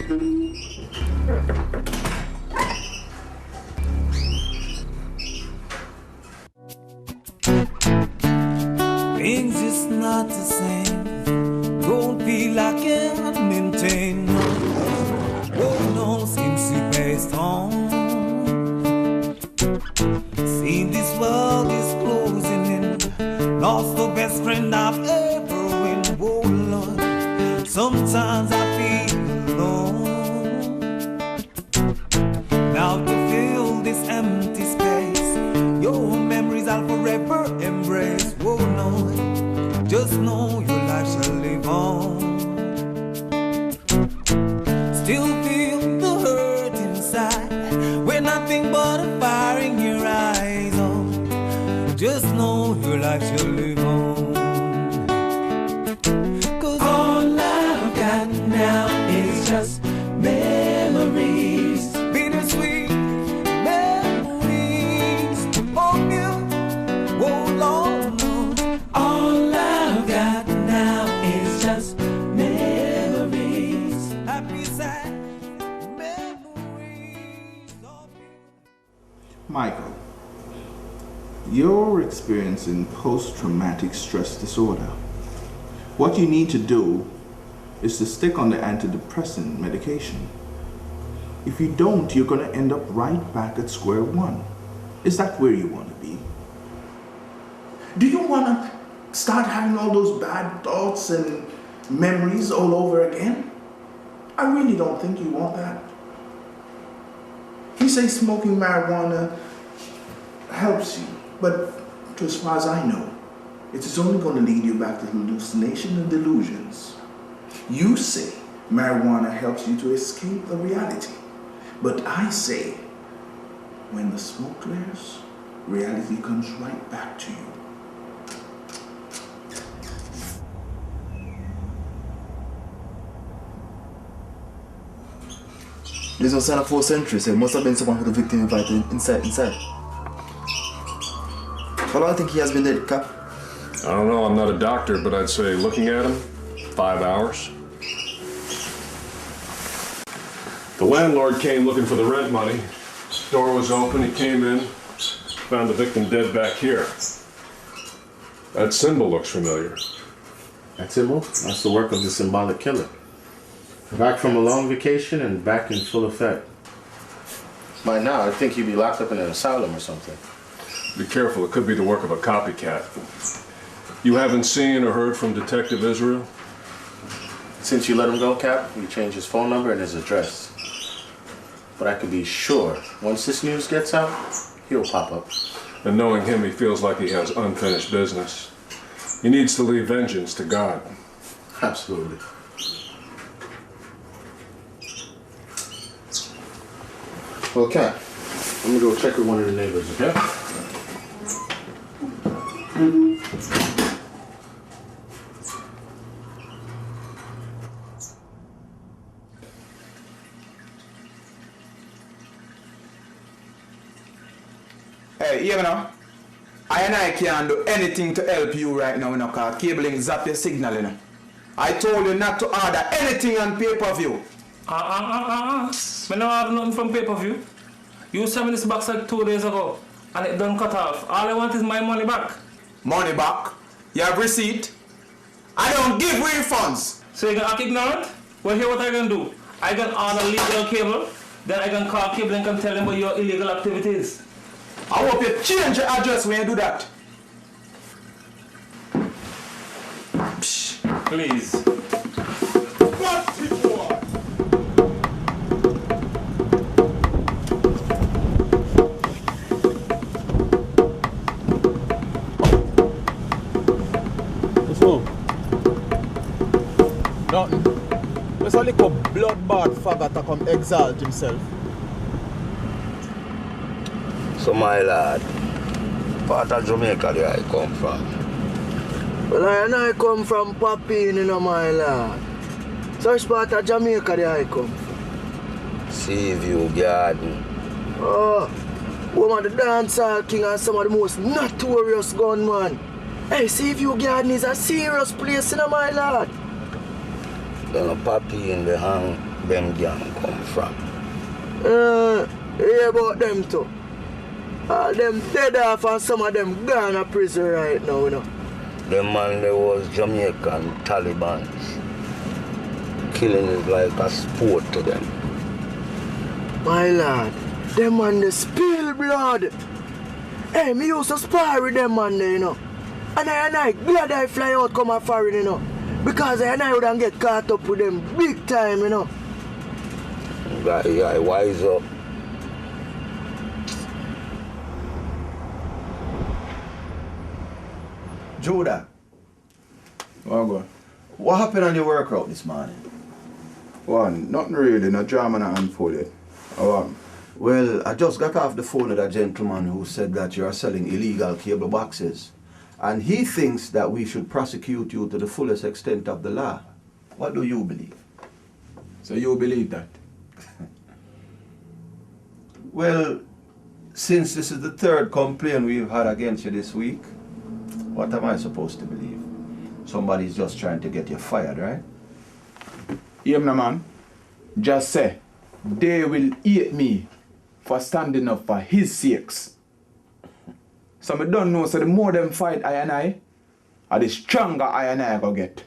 Things is not the same. Don't feel I can maintain. Oh no, seems to be based on. See, this world is closing in. Lost the best friend I've ever been. Oh Lord, sometimes I feel alone. Now to fill this empty space, your memories I'll forever embrace. Oh no, just know your life shall live on. Still feel the hurt inside when nothing but a fire in your eyes. Oh, just know your life shall live on. 'Cause all I've got now is just memories, bittersweet memories of you. Oh Lord, no. All I've got now is just memories, happy sad memories of you. Mykal, you're experiencing post-traumatic stress disorder. What you need to do is to stick on the antidepressant medication. If you don't, you're going to end up right back at square one. Is that where you want to be? Do you want to start having all those bad thoughts and memories all over again? I really don't think you want that. He says smoking marijuana helps you, but as far as I know, it is only going to lead you back to hallucination and delusions. You say marijuana helps you to escape the reality, but I say when the smoke clears, reality comes right back to you. There's no sign of 4th century, so it must have been someone who the victim invited inside. How long do you think he has been dead, Cap? I don't know, I'm not a doctor, but I'd say looking at him, 5 hours. The landlord came looking for the rent money. Door was open, he came in, found the victim dead back here. That symbol looks familiar. That symbol? That's the work of the Symbolic Killer. Back from a long vacation and back in full effect. By now, I think he'd be locked up in an asylum or something. Be careful, it could be the work of a copycat. You haven't seen or heard from Detective Israel? Since you let him go, Cap, we changed his phone number and his address. But I can be sure, once this news gets out, he'll pop up. And knowing him, he feels like he has unfinished business. He needs to leave vengeance to God. Absolutely. Well, Cap, I'm gonna go check with one of the neighbors, okay? Hey, you know, I can't do anything to help you right now, you know, because cabling zap your signal, you know. I told you not to order anything on pay-per-view. I don't have nothing from pay-per-view. You sent me this box like 2 days ago, and it done cut off. All I want is my money back. Money back? You have receipt? I don't give refunds. So you can act ignorant? Well, here what I can do. I can order legal cable, then I can call cable and can tell them about your illegal activities. I hope you change your address when you do that. Psh, please. What people are? What's wrong? Nothing. There's a little bloodbath faggot to come exalt himself. So my lad, part of Jamaica where I come from. Well, I come from Papine, you know, my lad. So which part of Jamaica there I come from? Seaview Garden. Oh, woman, the dancehall king and some of the most notorious gunman. Hey, Seaview Garden is a serious place, you know, my lad. Then a Papine they hang them gang come from? Hear about them too. Them dead off and some of them gone to prison right now, you know. Them man, they was Jamaican Taliban. Killing is like a sport to them. My lad, them man they spill blood. Hey, me used to spar with them man there, you know. And I glad I fly out come a foreign, you know. Because I wouldn't get caught up with them big time, you know. Guy, wise up. Judah, Oh, go on. what happened on your workout this morning? Well, nothing really, no drama not unfolded. Oh, Well, I just got off the phone with a gentleman who said that you are selling illegal cable boxes. And he thinks that we should prosecute you to the fullest extent of the law. What do you believe? so you believe that? Well, since this is the third complaint we've had against you this week, what am I supposed to believe? Somebody's just trying to get you fired, right? Hear me, man. Just say, they will hate me for standing up for his sakes. So I don't know, so the more them fight I, or the stronger I go get.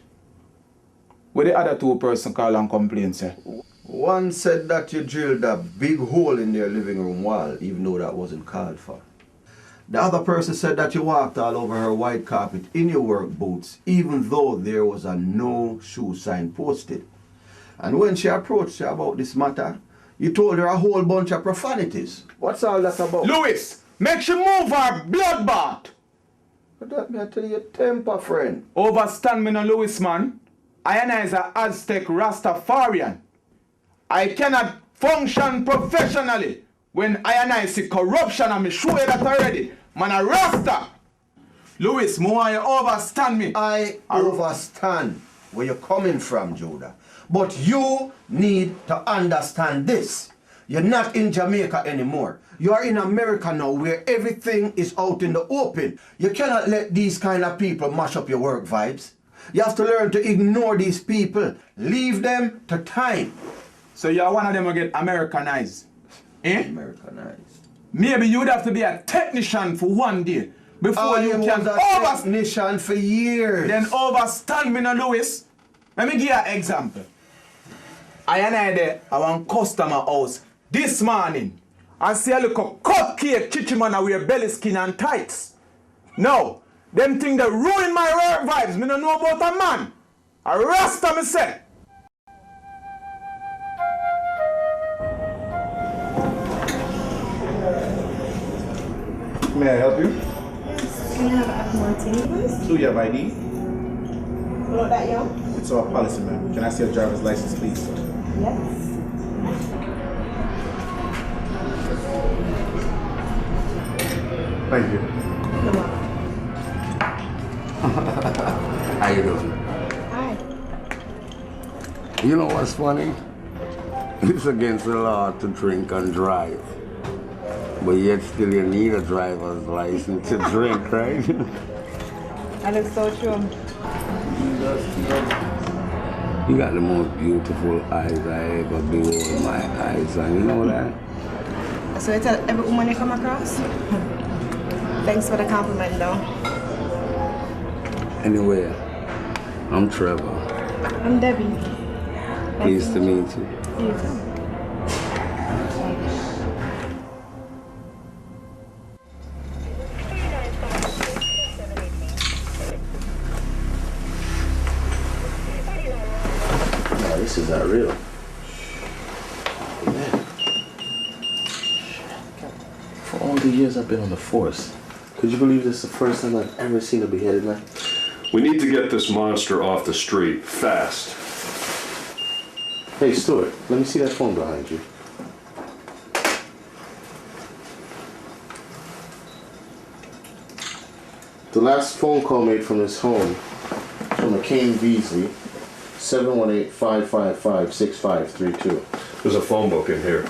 What the other two person call and complain, say? One said that you drilled a big hole in their living room wall, even though that wasn't called for. The other person said that you walked all over her white carpet in your work boots, even though there was a no shoe sign posted. And when she approached you about this matter, you told her a whole bunch of profanities. What's all that about? Louis, make she move her bloodbath. But that me I tell you temper, friend. Overstand me no Louis, man. I is a Aztec Rastafarian. I cannot function professionally when I see corruption and me show you that already. Man a Rasta. Louis, more you overstand me. I understand where you're coming from, Judah. But you need to understand this. You're not in Jamaica anymore. You are in America now where everything is out in the open. You cannot let these kind of people mash up your work vibes. You have to learn to ignore these people. Leave them to time. So you're one of them who get Americanized. Eh? Americanized. Maybe you would have to be a technician for one day before you can technician for years. Then overstand me now, Louis. Let me give you an example. I there, I want customer house this morning. I see a little cupcake chichiman and wear belly skin and tights. No, them things that ruin my work vibes. Me don't know about a man. A Rasta me say. May I help you? Yes. Can I have a martini, please? Do you have ID? Not that young? It's our policy, ma'am. Can I see your driver's license, please? Yes. Thank you. You're welcome. How you doing? Hi. You know what's funny? It's against the law to drink and drive. But yet still you need a driver's license to drink, right? I look so true. You got the most beautiful eyes I ever behold my eyes, and you know that? So you tell every woman you come across? Thanks for the compliment, though. Anyway, I'm Trevor. I'm Debbie. Pleased to meet you. You too. No, this is not real. Man. For all the years I've been on the force, could you believe this is the first time I've ever seen a beheaded man? We need to get this monster off the street, fast. Hey, Stuart, let me see that phone behind you. The last phone call made from his home from a Kane Beasley, 718-555-6532. There's a phone book in here.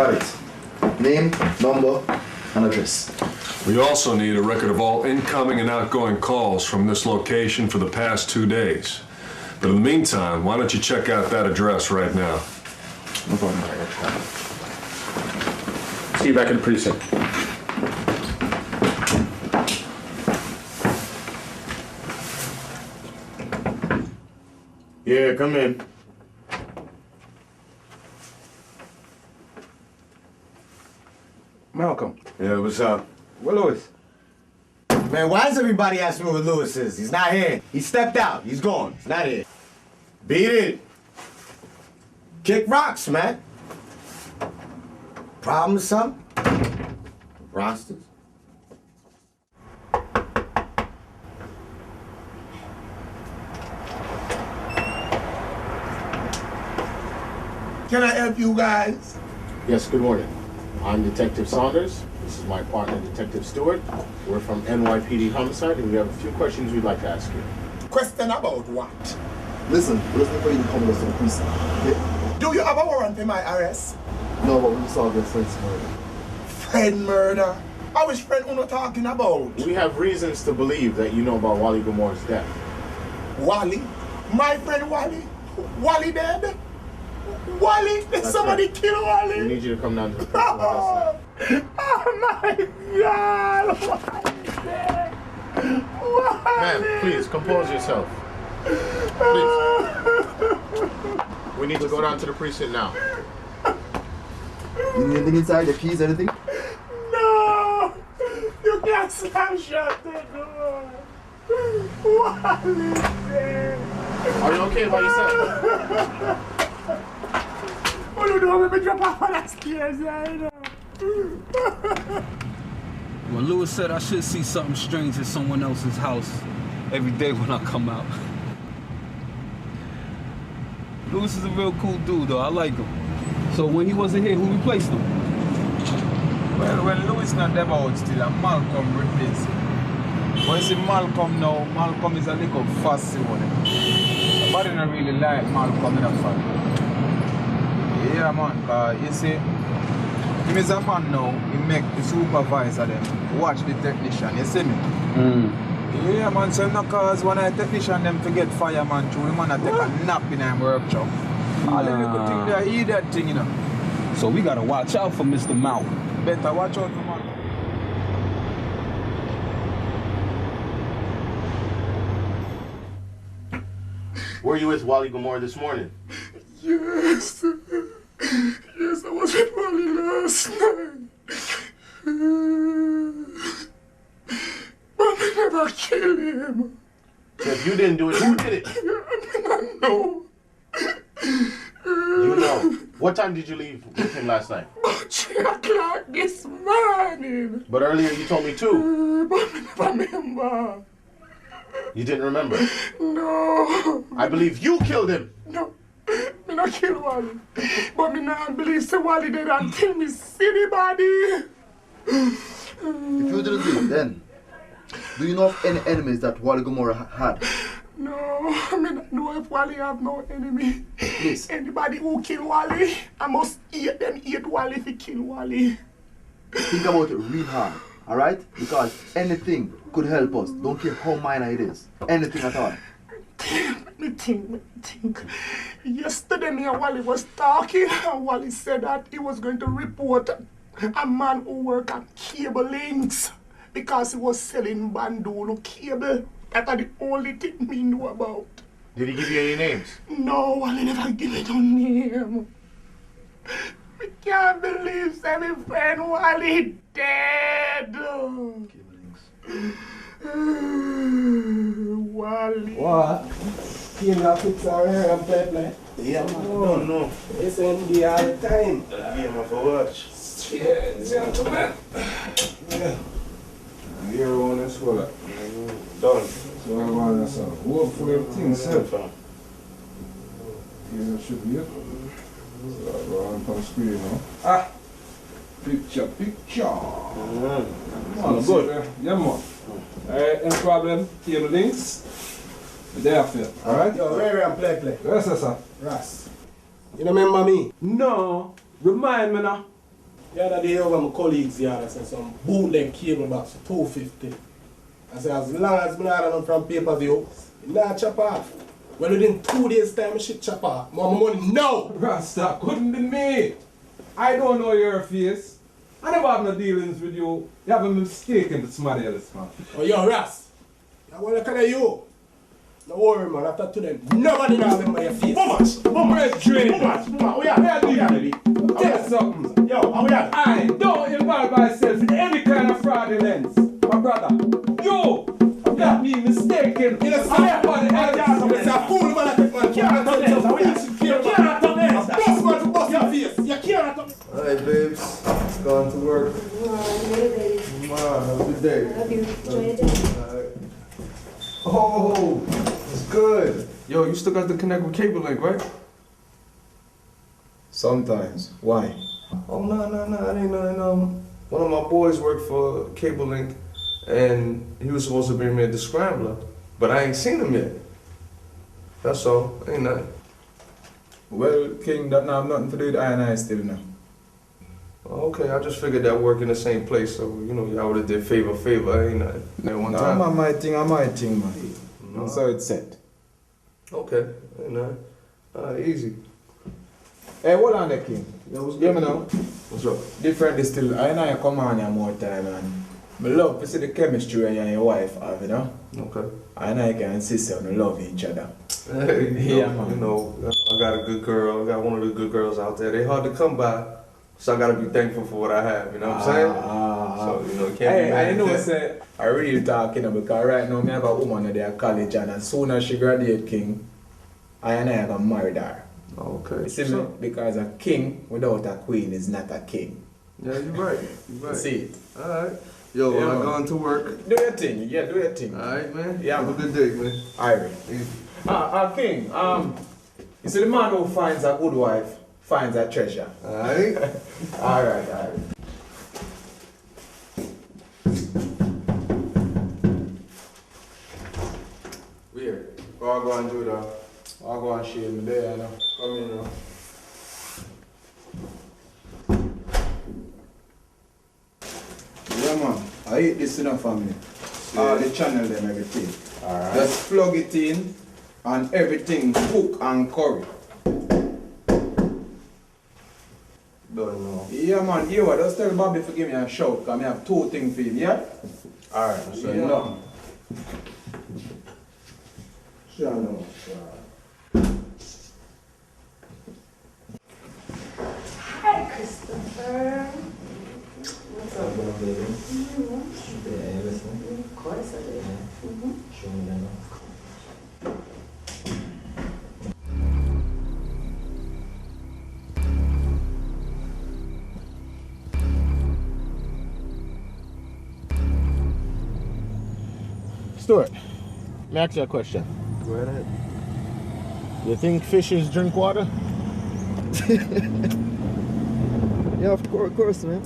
Got it. Name, number, and address. We also need a record of all incoming and outgoing calls from this location for the past 2 days. But in the meantime, why don't you check out that address right now? No problem. See you back in the precinct. Yeah, come in. Malcolm. Yeah, what's up? Where Louis? Man, why does everybody ask me where Louis is? He's not here. He stepped out. He's gone. He's not here. Beat it. Kick rocks, man. Problem, son? Rosters. Can I help you guys? Yes, good morning. I'm Detective Saunders. This is my partner, Detective Stewart. We're from NYPD Homicide, and we have a few questions we'd like to ask you. Question about what? Listen, we're listening for you to come with us to the precinct. Okay? Do you have a warrant for my arrest? No, but we just solved your friend's murder. Friend murder? I wish friend Uno talking about. We have reasons to believe that you know about Wally Gilmore's death. Wally? My friend Wally? Wally dead? Wally? Did somebody kill Wally? We need you to come down to the precinct with us now. Oh my God! Wally! Ma'am, please, compose yourself. Please. We need to go down to the precinct now. You need anything inside? The keys, anything? No! You can't slam shut the door! Wally dead! Are you okay by yourself? What do you do? I'm gonna drop off on that stairs, I know. Well, Louis said I should see something strange at someone else's house every day when I come out. Louis is a real cool dude, though. I like him. So when he wasn't here, who replaced him? Well, when Louis not there out still, and Malcolm replaced him. When you see Malcolm now, Malcolm is a little fussy one. Nobody don't really like Malcolm in a family. Yeah, man, you see, him is a man now, he make the supervisor them watch the technician, you see me? Yeah, man, so not cause one of the technician them forget fireman through, the man a take a nap in a workshop. All the little thing there, eat that thing, you know. So we gotta watch out for Mr. Mount. Better watch out for man. Were you with Wally Gilmore this morning? Yes. Yes, I was with Wally last night. But I never killed him. So if you didn't do it, who did it? I know. You know. What time did you leave with him last night? About 3 o'clock this morning. But earlier you told me 2. But I never remember. You didn't remember? No. I believe you killed him. No. Me not kill Wally. But me not believe say Wally dead until me see the body. If you didn't do it, then do you know of any enemies that Wally Gilmore had? No, I mean, know if Wally have no enemy. Please. Anybody who kill Wally, I must eat them, eat Wally if he kill Wally. Think about it real hard, alright? Because anything could help us. Don't care how minor it is. Anything at all. Let me think. Yesterday me and Wally was talking, and Wally said that he was going to report a man who worked at cable links because he was selling bandolo cable. That's the only thing me know about. Did he give you any names? No, Wally never give me no name. I can't believe my friend Wally dead. Wally. What? You not fix our hair and play? Yeah, man. No. It's ND all the time. Yeah, man, for watch. Yeah, gentlemen. Yeah. Here one as well. Done. So I want to say, work for everything, sir. Here should be it. So I go on screen now. Ah! Picture. Man, good. Yeah, man. Any problem? Cable links? There after. Alright? Yo, Ray and play. Yes, sir. Ras. You don't remember me? No. Remind me now. The other day over my colleagues yard, I said some bootleg cable box for $250. I said as long as I'm not run from pay-per-view, it not chop off. Well, within 2 days time, I should chop off. More money now! Rasta, couldn't be me. I don't know your face. I never have no dealings with you. You have a mistake in somebody else, man. Oh, yo, Ras. I want to look at you. No worry, man. After today, nobody knows remember your face. Boomers! Boomers! Boomers! We are baby. Tell us something. Yo, how we are? I don't involve myself in any kind of fraudulence. My brother. You got me mistaken. Yes, Somebody else. It's a fool, man. I can't tell this. You can't tell this. A boss man to bust your face. You can't tell this. Alright, babes. Gone to work. Man, have a good day. Love you. Enjoy your day. Alright. Oh, it's good. Yo, you still got the connect with Cable Link, right? Sometimes. Why? Oh, no. It ain't nothing. One of my boys worked for Cable Link, and he was supposed to bring me the Scrambler, but I ain't seen him yet. That's all. Ain't nothing. Well, King, that now have nothing to do with I and I still now. Okay, I just figured that work in the same place, so, you know, y'all would have did favor, ain't nothing. That one time. I'm my thing, man. That's how it's set. Okay, ain't nothing. Easy. Hey, hold on there, King. Yeah, what's Hear good? me now? What's up? Different is still, I and I come on here more time, and I love to see the chemistry you and your wife have, you know? Okay. I and I can insist on you love each other. Hey, Yeah, man. you know, I got a good girl. I got one of the good girls out there. They hard to come by, so I gotta be thankful for what I have. You know what I'm saying? So you know, can't be Hey, mad. I know say I really talking because right now me have a woman at their college, and as soon as she graduate, King, I and I gonna marry her. Okay. You see me? Because a king without a queen is not a king. Yeah, you're right. You see it? All right. Yo, Yeah, I'm man. going to work. Do your thing. Yeah, do your thing. All right, man. Yeah, Have a good day, man. Alright. King, you see the man who finds a good wife finds a treasure. Alright. Alright. Weird. I'll go and do that. I'll go and shave me there, you know. Come in now. Yeah, man. I eat this in a family. All the channel them, everything. Alright. Just plug it in and everything cook and curry. Don't know. Yeah, man. You what? Just tell Bobby to give me a shout, because I have 2 things for him, yeah? Alright. So Yeah. no. Sure, no. Hi, Christopher. What's up, baby? Mm-hmm. Yeah, listen. Of course I did. Mm-hmm. Show me that now. Stuart, let me ask you a question. Go ahead. You think fishes drink water? Yeah, of course, man.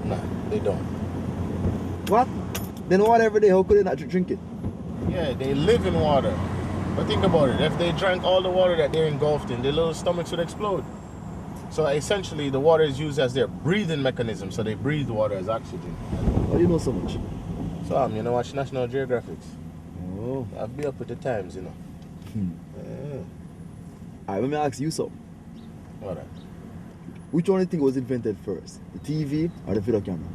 Nah, they don't. What? Then what every day, how could they not drink it? Yeah, they live in water. But think about it. If they drank all the water that they're engulfed in, their little stomachs would explode. So essentially, the water is used as their breathing mechanism. So they breathe water as oxygen. Oh, you know so much. So you know, watch National Geographic. Oh. I'll be up with the times, you know. Yeah. Alright, let me ask you something. What? Which one do you think was invented first? The TV or the video camera?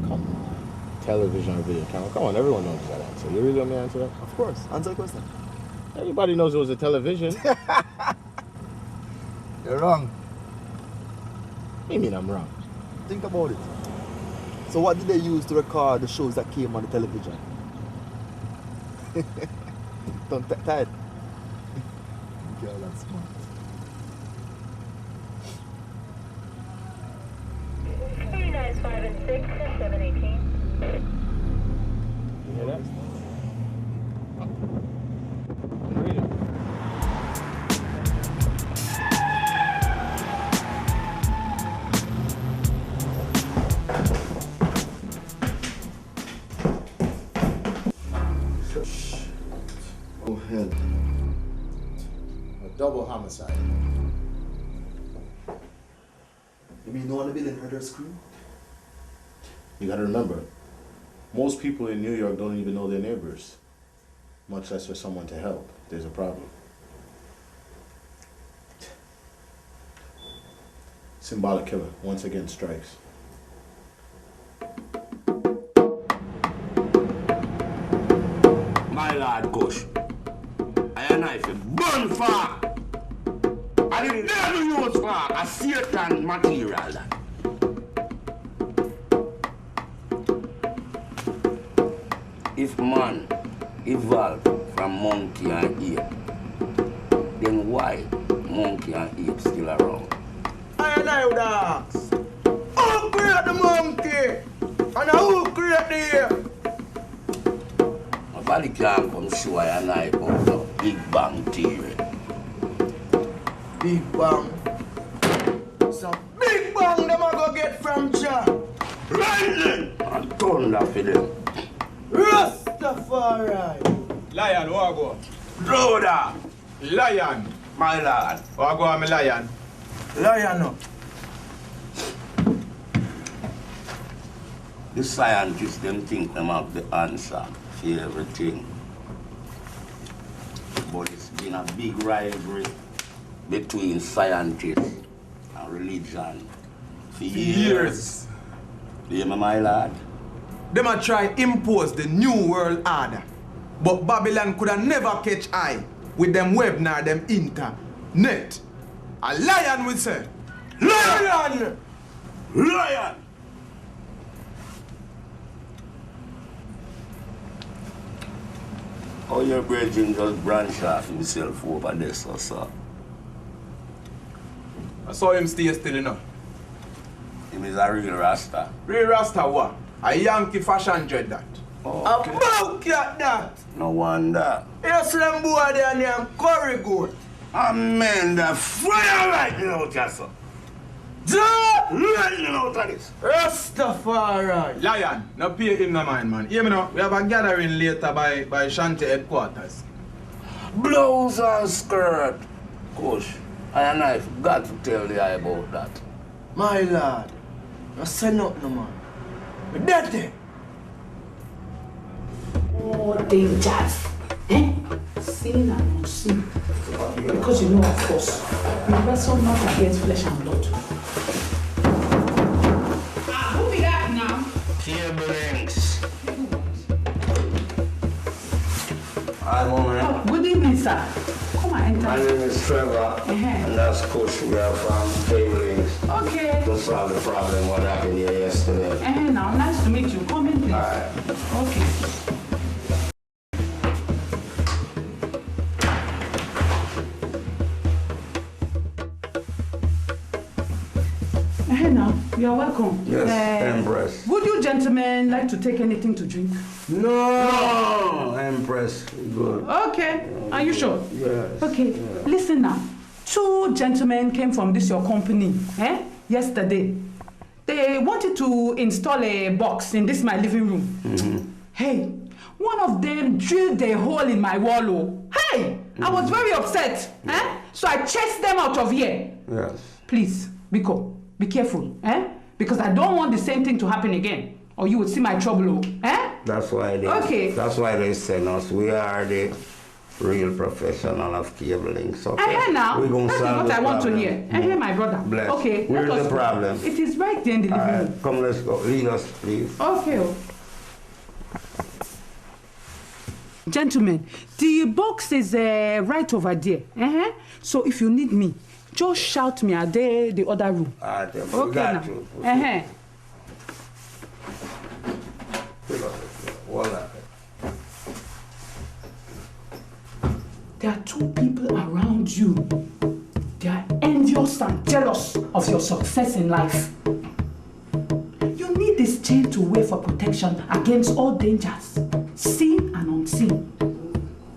Come on. Television or video camera. Come on, everyone knows that answer. You really want me to answer that? Of course. Answer the question. Everybody knows it was a television. You're wrong. What do you mean I'm wrong? Think about it. So what did they use to record the shows that came on the television? Don't tired. Girl, that's smart. Nice 5 and 6, 718. You hear that? Oh hell. A double homicide. You mean no one in the building heard her scream? You gotta remember, most people in New York don't even know their neighbors, much less for someone to help. There's a problem. Symbolic Killer once again strikes. My lord, Kush, I and I feel burn far. I didn't never use far a Satan material. If man evolved from monkey and ape, then why monkey and ape still around? I would ask, who create the monkey? And who create the ape? Nobody can come show I and I about the Big Bang Theory. Big Bang? So Big Bang them a go get from Jah. Lightning and thunder for them. Rastafari. Lion, where I go? Brother. Lion. My lord. Where I go, I'm a lion. Lion no. The scientists them think them have the answer for everything. But it's been a big rivalry between scientists and religion for years. Do you remember, my lad? Them a try impose the new world order. But Babylon could have never catch eye with them web nor them internet. A lion we say. Lion! Lion! How your brethren just branch off himself over this or so? I saw him stay still enough. Him is a real Rasta. Real Rasta what? A Yankee fashion dread that. Oh, okay. A bow cat that. No wonder. You slam boy there named Curry Goat. Amen, the fire lightning out here, sir. Lightning out of this. Rastafari. Lion, no pay him no mind, man. Hear me now, we have a gathering later by Shanti headquarters. Blouse and skirt. Kush, I and I got to tell the eye about that. My lord, no say nothing, no man. But dirty. Oh, dangers. Eh? Sin and not sin. Because you know, of course, we wrestle not against flesh and blood. Who be that now? Cablings. Hi, woman. Oh, good evening, sir. Come on, enter. My name is Trevor, and that's Kush. We are from Cablings. Okay. To solve the problem what happened here yesterday. Now, nice to meet you. Come in, please. All right. Okay. Now, you are welcome. Yes, Empress. Would you gentlemen like to take anything to drink? No, Empress. Good. Okay. Are you sure? Yes. Okay. Yes. Listen now. 2 gentlemen came from this your company yesterday. They wanted to install a box in this my living room. Mm-hmm. Hey, one of them drilled a hole in my wall. Oh. Hey, I was very upset. So I chased them out of here. Yes. Please, Biko, be careful. Because I don't want the same thing to happen again. Or you would see my trouble. That's why they. Okay. That's why they send us. We are the real professional of cabling. So now. we're gonna That is solve what the I want to problem. hear. My brother. Bless. Okay. Where's let us the go. problem? It is right there in the living room. Come, let's go. Lead us, please. Okay. Gentlemen, the box is right over there. So if you need me, just shout me at the other room. Okay, got you. Voila. There are 2 people around you. They are envious and jealous of your success in life. You need this chain to wear for protection against all dangers, seen and unseen.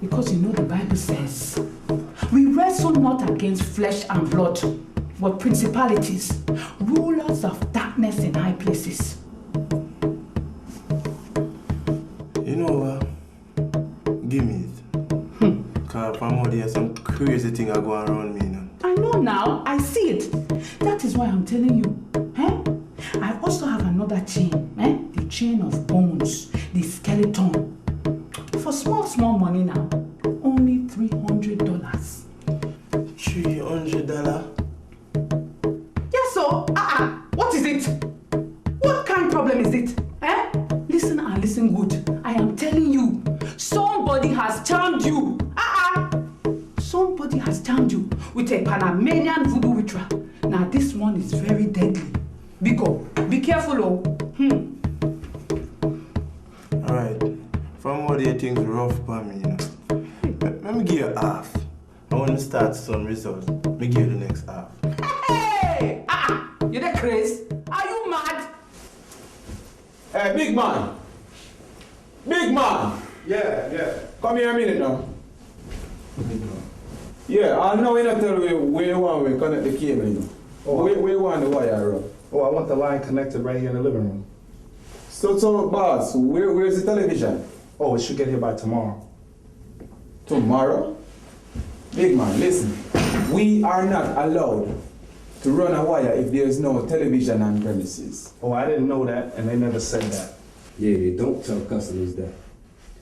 Because you know the Bible says, we wrestle not against flesh and blood, but principalities, rulers of darkness in high places. You know what? Give me it. Because from out there, some crazy thing are going around me now. I know now. I see it. That is why I'm telling you. another chain, the chain of bones, the skeleton. For small money now, only $300. $300? Yes, so, what is it? What kind of problem is it? Listen and listen good. I am telling you, somebody has charmed you. Somebody has charmed you with a Panamanian voodoo ritual. Now this one is very deadly. Be careful, oh. Alright. From what you think rough for me, Let me give you half. I want to start some results. Let me give you the next half. Hey! You that crazy? Are you mad? Hey, big man. Big man. Yeah. Come here a minute now. Yeah, I know you not tell me where you want to connect the cable, you know. Where you want the wire run? Oh, I want the line connected right here in the living room. So boss, where's the television? Oh, it should get here by tomorrow. Tomorrow? Big man, listen. We are not allowed to run a wire if there's no television on premises. Oh, I didn't know that, and they never said that. Yeah, don't tell customers that.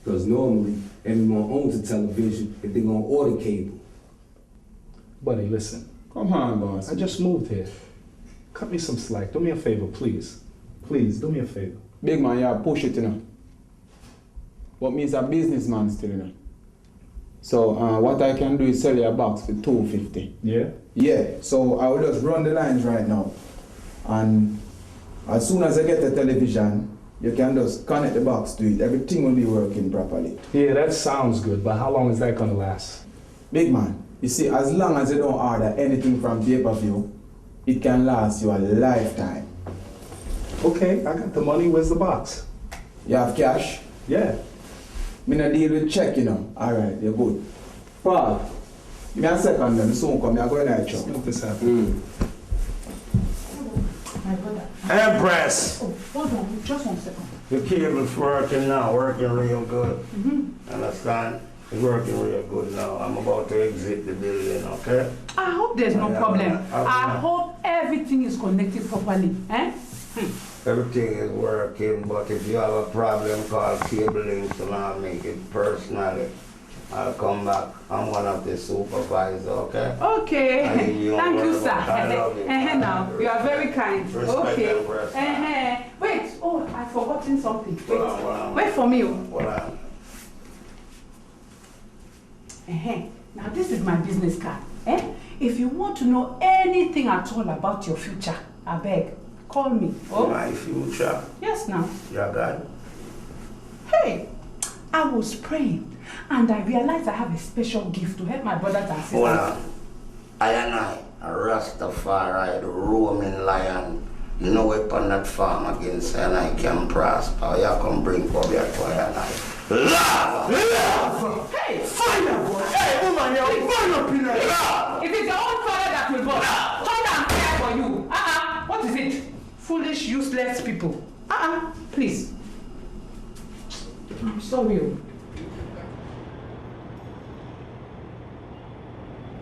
Because normally, everyone owns a television if they're going to order cable. Buddy, listen. Come on, boss. I just moved here. Cut me some slack. Do me a favor, please. Please, do me a favor. Big man, you push it, you know. What means a businessman still, you know. So what I can do is sell you a box for $250. Yeah? Yeah, so I will just run the lines right now. And as soon as I get the television, you can just connect the box to it. Everything will be working properly. Yeah, that sounds good, but how long is that gonna last? Big man, you see, as long as you don't order anything from pay-per-view, it can last you a lifetime. Okay, I got the money. Where's the box? You have cash? Yeah. Me not deal with check, you know. Alright, you're good. Paul, give me a second then. Soon come, I'm going to night show. Make this happen. My brother. Empress! Oh, hold on, just 1 second. The cable's working now, working real good. Understand? It's working real good now. I'm about to exit the building, okay? I hope there's no problem. I hope everything is connected properly. Everything is working, but if you have a problem, call Cable Links and I'll make it personally. I'll come back. I'm one of the supervisors, okay? Okay. Thank you, sir. I love you. Now, you are very kind. Respect Okay. and respect. Wait. Oh, I've forgotten something. Wait for me. Now, this is my business card. If you want to know anything at all about your future, I beg, call me. Oh? My future? Yes, now. Yeah, God. Hey, I was praying and I realized I have a special gift to help my brothers and sisters. Well, I and a Rastafari, the roaming lion, you know upon that farm against and I can prosper. You come bring for me to I and I. Love! Hey! Fire, boy! Hey, woman, you're burn up in there! Love! It is your own fire that will burn. Thunder and fire for you. What is it? Foolish, useless people. Please. I'm sorry.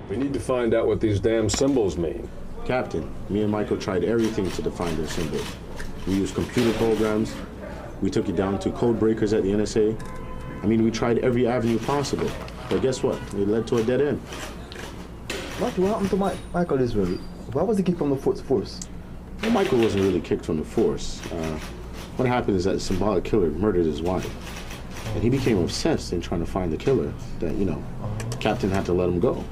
We need to find out what these damn symbols mean. Captain, me and Mykal tried everything to define their symbols. We used computer programs. We took it down to code breakers at the NSA. I mean, we tried every avenue possible. But guess what? It led to a dead end. What happened to Mykal Israel? Why was he kicked from the force? Well, Mykal wasn't really kicked from the force. What happened is that Symbolic Killer murdered his wife. And he became obsessed in trying to find the killer that, Captain had to let him go.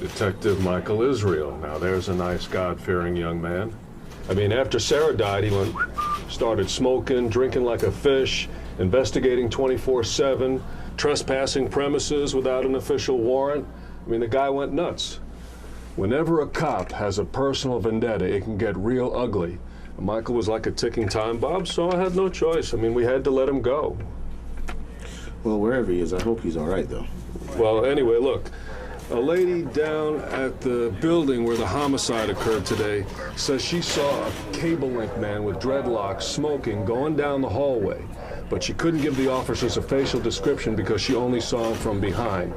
Detective Mykal Israel. Now there's a nice God-fearing young man. I mean, after Sarah died, he started smoking, drinking like a fish, investigating 24/7, trespassing premises without an official warrant. I mean, the guy went nuts. Whenever a cop has a personal vendetta, it can get real ugly. And Mykal was like a ticking time bomb, so I had no choice. I mean, we had to let him go. Well, wherever he is, I hope he's all right, though. Well, anyway, look. A lady down at the building where the homicide occurred today says she saw a cable link man with dreadlocks smoking going down the hallway, but she couldn't give the officers a facial description because she only saw him from behind.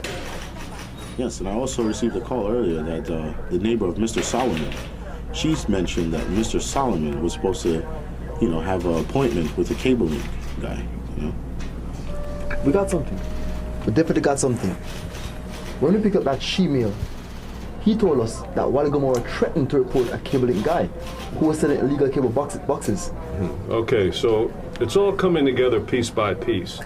Yes, and I also received a call earlier that the neighbor of Mr. Solomon, she's mentioned that Mr. Solomon was supposed to you know, have an appointment with a cable link guy, you know. We got something. We definitely got something. When we pick up that she-mail, he told us that Wally Gomorrah threatened to report a cable link guy who was selling illegal cable boxes. Okay, so it's all coming together piece by piece.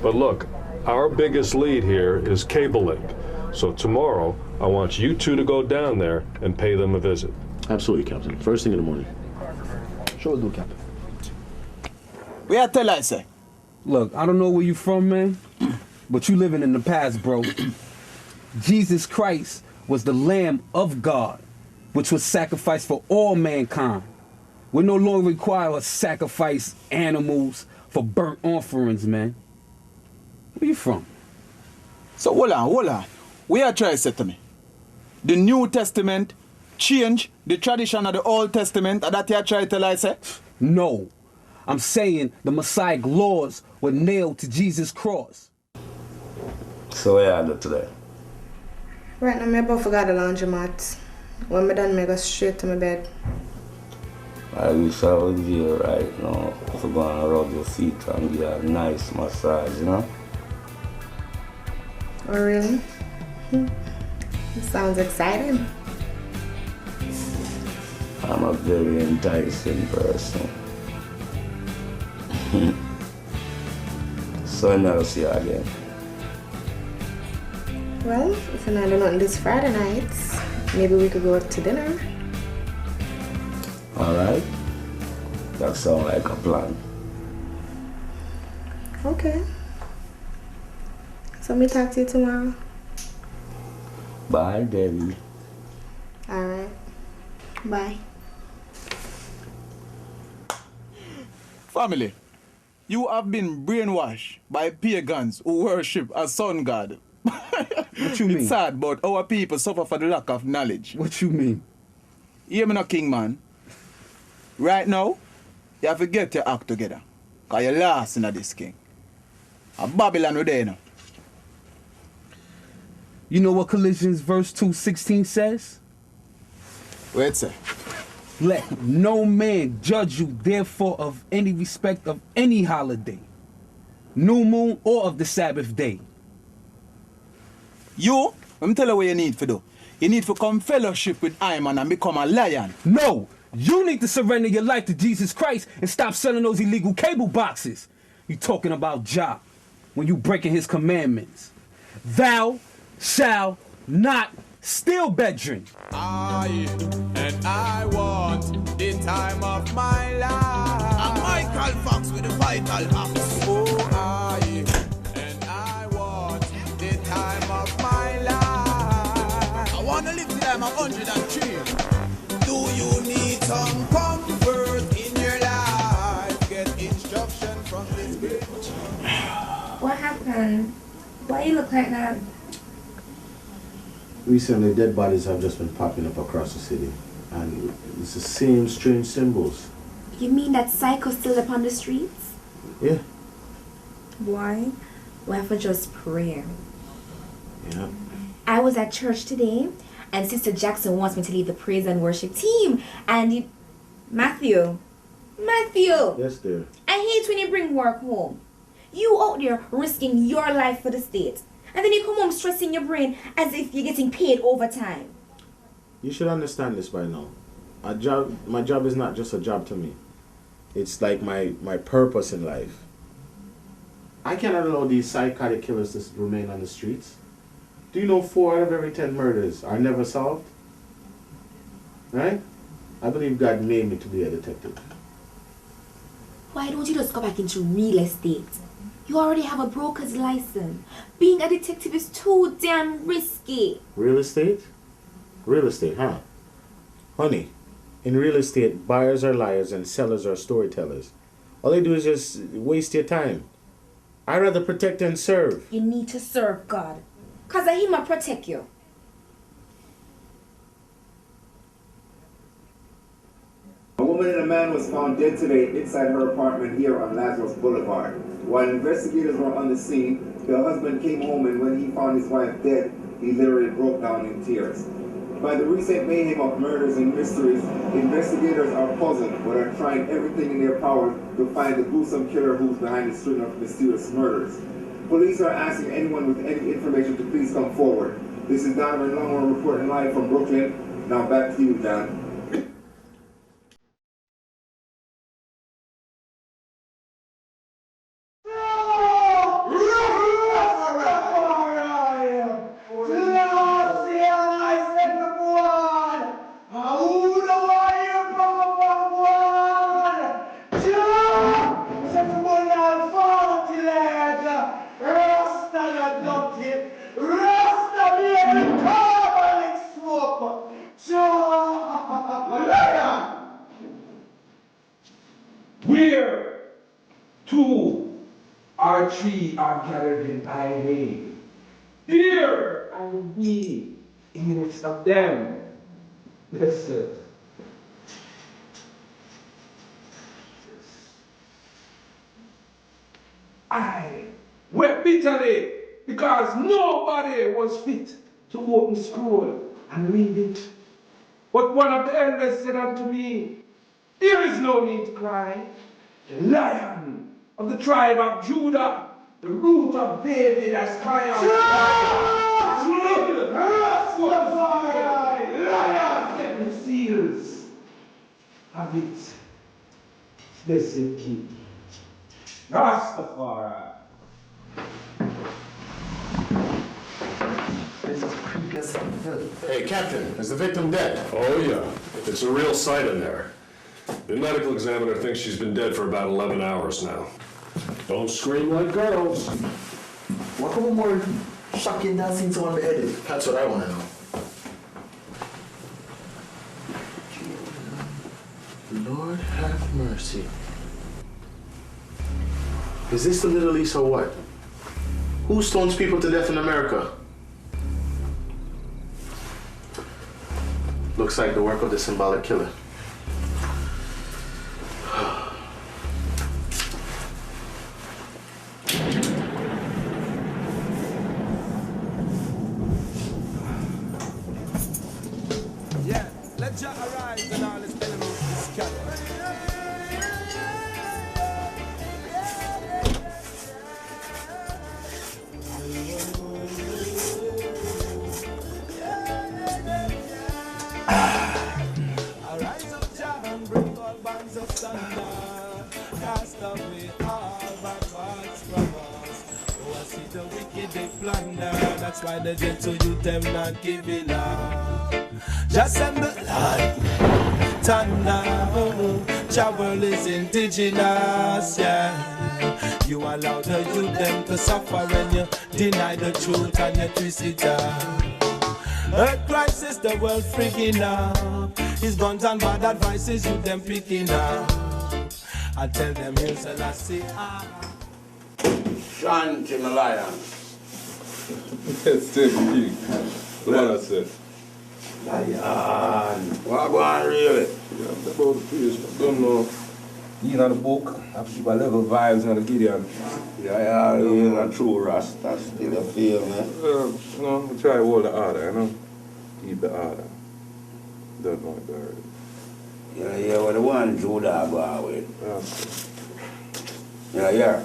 But look, our biggest lead here is Cable Link. So tomorrow, I want you two to go down there and pay them a visit. Absolutely, Captain. First thing in the morning. Sure will do, Cap. Where I tell I say? Look, I don't know where you from, man, but you living in the past, bro. Jesus Christ was the Lamb of God, which was sacrificed for all mankind. We no longer require to sacrifice animals for burnt offerings, man. Where you from? So hold on. Where you try to say to me? The New Testament change the tradition of the Old Testament, and that you try to tell I say? No. I'm saying the Messiah laws were nailed to Jesus' cross. So what you do today? Right now, I'm about to go to the laundromat. When I'm done, I go straight to my bed. I wish I was here right now to go and rub your feet and give you a nice massage, you know? Oh, really? Sounds exciting. I'm a very enticing person. So I'll never see you again. Well, if you're not doing nothing this Friday night, maybe we could go out to dinner. Alright? That sounds like a plan. Okay. So me talk to you tomorrow. Bye, Debbie. Alright. Bye. Family, you have been brainwashed by pagans who worship a sun god. What you mean? It's sad, but our people suffer for the lack of knowledge. What you mean? Hear me now, King Man. Right now, you have to get your act together. Because you're lost in this king. A Babylon with there now. You know what Colossians verse 2:16 says? Wait, sir. Let no man judge you therefore of any respect of any holiday, new moon or of the Sabbath day. You, let me tell you what you need to do. You need to come fellowship with Iman and become a lion. No, you need to surrender your life to Jesus Christ and stop selling those illegal cable boxes. You talking about Jah when you breaking his commandments. Thou shalt not steal, brethren. I want the time of my life. I'm Mykal Fax with the vital house. Oh, I want the time of my life. I want to live till I'm 103. Do you need some comfort in your life? Get instruction from this great. What happened? Why you look like that? Recently, dead bodies have just been popping up across the city, and it's the same strange symbols. You mean that psycho still upon the streets? Yeah. Why? Why for just prayer? Yeah. I was at church today, and Sister Jackson wants me to lead the praise and worship team. And Matthew. Yes, dear. I hate when you bring work home. You out there risking your life for the state. And then you come home stressing your brain as if you're getting paid overtime. You should understand this by now. My job is not just a job to me. It's like my purpose in life. I cannot allow these psychotic killers to remain on the streets. Do you know 4 out of every 10 murders are never solved? Right? I believe God made me to be a detective. Why don't you just go back into real estate? You already have a broker's license. Being a detective is too damn risky. Real estate? Real estate, huh? Honey, in real estate, buyers are liars and sellers are storytellers. All they do is just waste your time. I'd rather protect and serve. You need to serve God. Because He might protect you. A woman and a man was found dead today inside her apartment here on Lazarus Boulevard. While investigators were on the scene, the husband came home and when he found his wife dead, he literally broke down in tears. By the recent mayhem of murders and mysteries, investigators are puzzled but are trying everything in their power to find the gruesome killer who's behind the string of mysterious murders. Police are asking anyone with any information to please come forward. This is Donovan Longhorn reporting live from Brooklyn. Now back to you, Don. Where two or three are gathered in thy name, there I will be in the midst of them. Listen. I wept bitterly because nobody was fit to open the scroll and read it. But one of the elders said unto me, there is no need to cry. The Lion of the tribe of Judah, the root of David has triumphed. Lion, get the seals of it. Blessed King. Rastafari. Hey, Captain, is the victim dead? Oh, yeah. It's a real sight in there. The medical examiner thinks she's been dead for about 11 hours now. Don't scream like girls. What could be more shocking than seeing someone beheaded? That's what I want to know. Lord have mercy. Is this the Middle East or what? Who stones people to death in America? Looks like the work of the Symbolic Killer. Yeah, let Jah arise and all his enemies be scattered. Arise up, Jah, and bring all bands of thunder. Cast away all backwards from us. Oh, I see the wicked they plunder. That's why the gentle youth them not giving up. Just send the light, thunder. Jah world is indigenous, yeah. You allow the youth them to suffer and you deny the truth and you twist it up. Earth crisis, the world freaking up. His guns and bad advices, you them picking up. I tell them here's a last say, Shanty Malaya. Yes, King. What I said. Lion. What going really? Yeah, about the piece. Don't know. You know the book. I have to keep a level vibes on the Gideon. Yeah, you're a true Rasta. Still a feel, man. No, we try to hold the order, you know. Keep the order. Don't know the order. Yeah, what the one Judah go out with. Yeah.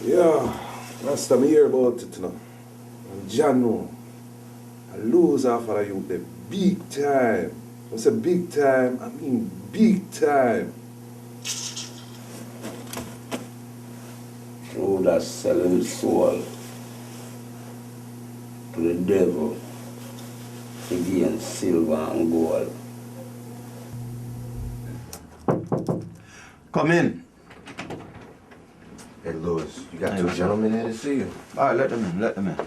Yeah. Last time I hear about it, you know. And John know. I lose after the youth, the big time. When I say big time, I mean big time. Judah selling his soul to the devil to gain silver and gold. Come in. Hey, Louis, you got two gentlemen here to see you. All right, let them in.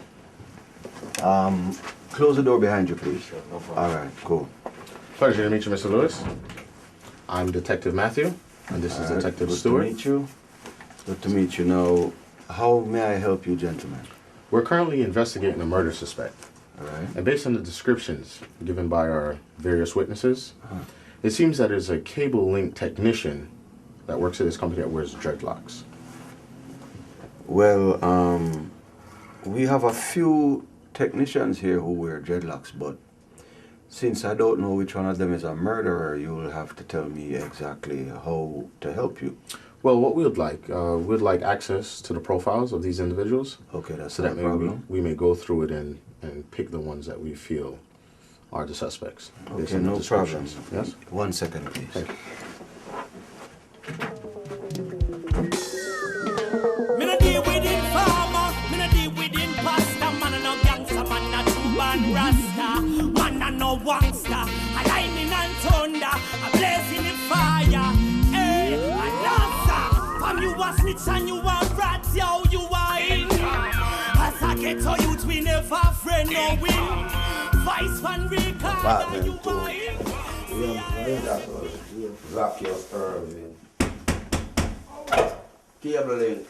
Close the door behind you, please. Sure, no problem. All right, cool. Pleasure to meet you, Mr. Lewis. I'm Detective Matthew, and this is Detective Stewart. Good to meet you. Good to meet you. Now, how may I help you, gentlemen? We're currently investigating a murder suspect. All right. And based on the descriptions given by our various witnesses, it seems that there's a cable link technician that works at this company that wears dreadlocks. Well, we have a few technicians here who wear dreadlocks, but Since I don't know which one of them is a murderer, you will have to tell me exactly how to help you. Well, what we'd like access to the profiles of these individuals. Okay, that's so no that problem. we may go through it and pick the ones that we feel are the suspects. based Okay, on the no problem. descriptions. Yes? 1 second, please. Thank you. Me no deal with informer, me no deal with imposter. Man a no gangster, man a true band rasta. Man a no wangster, a lightning and thunder, a blazing in fire. Hey, a lancer, from you a snitch and you a rat, yo, you a in. As I get to youth, we never friend no win. Vice van Rankin, you a in. Drop your early. Cabling.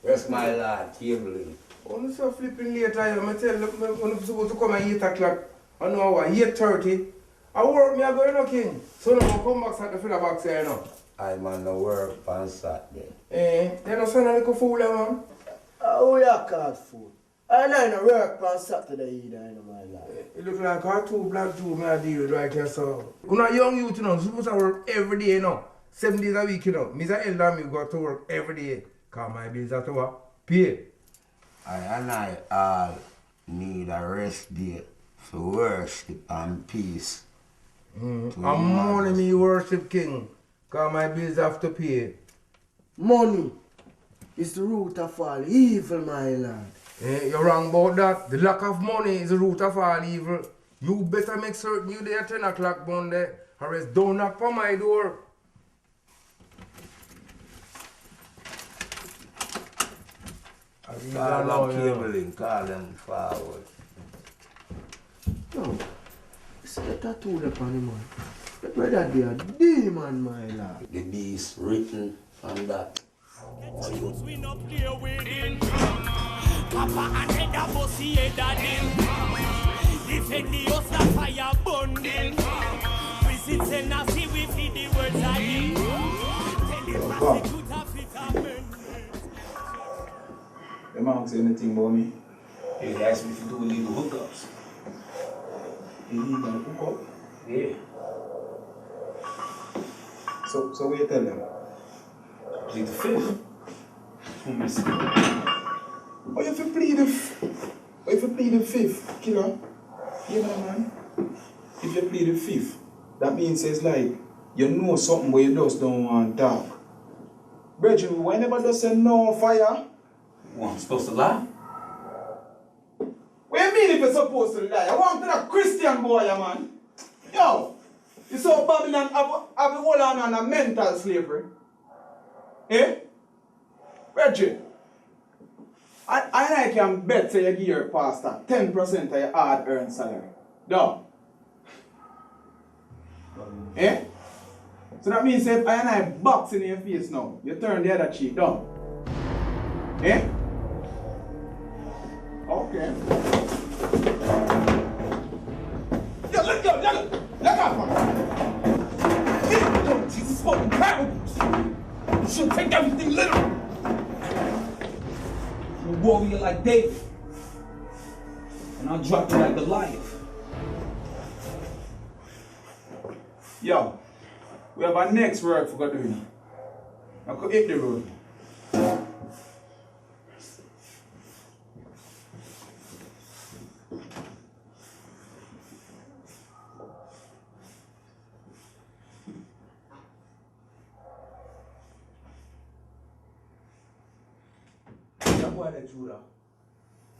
Where's my lad? Cabling. Only so flipping later, I tell you, I'm supposed to come at 8 o'clock. I know what, 8:30. I work, me I go, you know, King. So now I come back, start to fill a box here, you know. I'm on the work on Saturday. You know, son, a little fool, man. How you call fool? I know work on Saturday either, you know, my lad. You look like a two black Jew, me I deal with right here, so. You're not young youth, you know, supposed to work every day, you know. 7 days a week, you know. Me say elder, me go to work every day. Cause my bills are to what? Pay. I all need a rest day for worship and peace. And money me worship King. Cause my bills have to pay. Money is the root of all evil, my lad. You're wrong about that. The lack of money is the root of all evil. You better make certain you there 10 o'clock Monday, or else don't knock on my door. Call them cabling, call them forward. No, you see that tattoo there on him, man. That brother be a demon, my lad. The beast written on that. We no play with him. Papa and head a bossy head a dim. Defend the house like fire bundle. We sit and I see we feed the words of him. Tell the prosecutor fit amendment. The man say anything about me. He asked me to do illegal hookups. Illegal hookup? Yeah. So what you tell them? Plead the fifth. Who missed it? Oh, if you plead the fifth, killer. Yeah, man. If you plead the fifth, that means it's like you know something but you just don't want to talk. Brethren, whenever they say no fire, well, I'm supposed to lie? What do you mean if you're supposed to lie? I want to be a Christian boy, man. Yo, you saw Babylon have a hold on a mental slavery. Eh? Reggie, I can bet say you give your pastor 10% of your hard-earned salary. Done. Eh? So that means if I box in your face now, you turn the other cheek down. Eh? Okay. Yo, let off, man. Yo, Jesus fucking parables. You should take everything literal. I'm a warrior like David. And I'll drop you like Goliath. Yo, we have our next work for doing. Now go hit the road.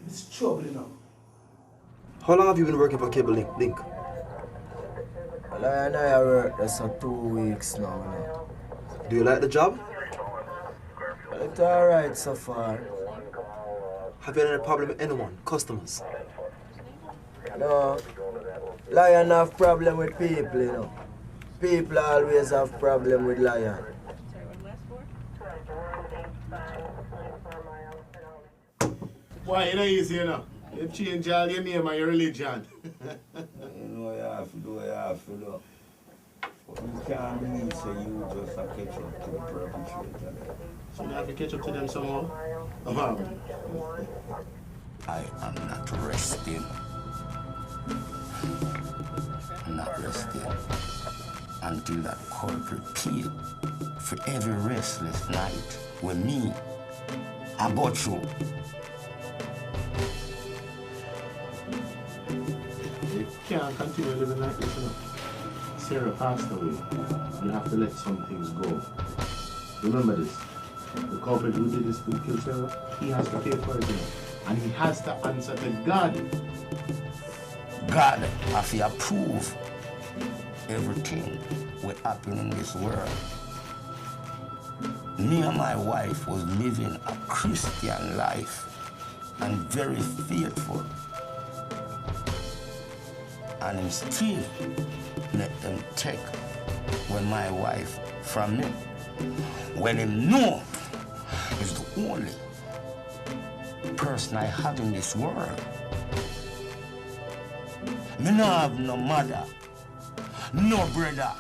It's trouble now. How long have you been working for Cable Link? Well, I work there for 2 weeks now. Do you like the job? Well, it's alright so far. Have you had any problem with anyone, customers? No. Lion have problem with people, you know. People always have problem with lion. Why, it ain't easy, you know. You change all your name and your religion. You know you have to do what you have to do. But you can't believe so you just a catch up to the perpetrator. So you have to catch up to them somehow? I am not resting. not resting until that culprit pay for every restless night with me, I go through. You can't continue living like this, you know. Sarah passed away. You have to let some things go. Remember this. The culprit who did this to kill Sarah, he has to pay for it, you know. And he has to answer to God. God have to approve everything what happen in this world. Me and my wife was living a Christian life and very faithful. And him still let them take when my wife from me. When him know is the only person I have in this world. Me no have no mother, no brother,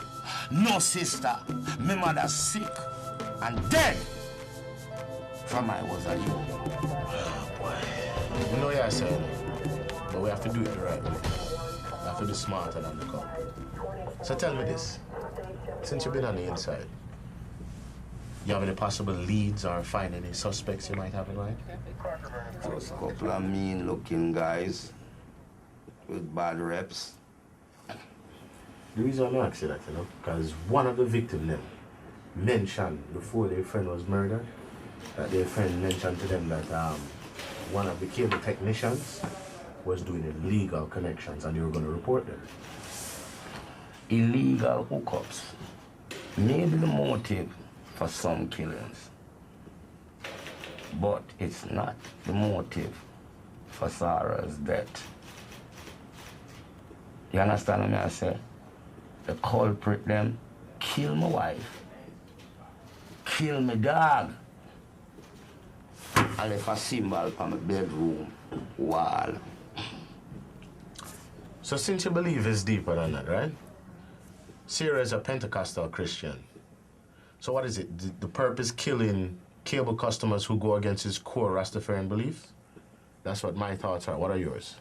no sister. My mother sick and dead from I was a youth. Oh boy. We know you're saying, but we have to do it the right way. We have to be smarter than the culprit. So tell me this. Since you've been on the inside, you have any possible leads or find any suspects you might have in mind? Just a couple of mean-looking guys with bad reps. The reason I ask you that, you know, because one of the victims them mentioned before their friend was murdered, that their friend mentioned to them that one of the cable technicians was doing illegal connections and they were going to report them. Illegal hookups may be the motive for some killings, but it's not the motive for Sarah's death. You understand what I say? The culprit them kill my wife, kill my dog, and left a symbol on my bedroom wall. So since you believe it's deeper than that, right? Sarah is a Pentecostal Christian. So what is it? The purpose killing cable customers who go against his core Rastafarian beliefs? That's what my thoughts are. What are yours?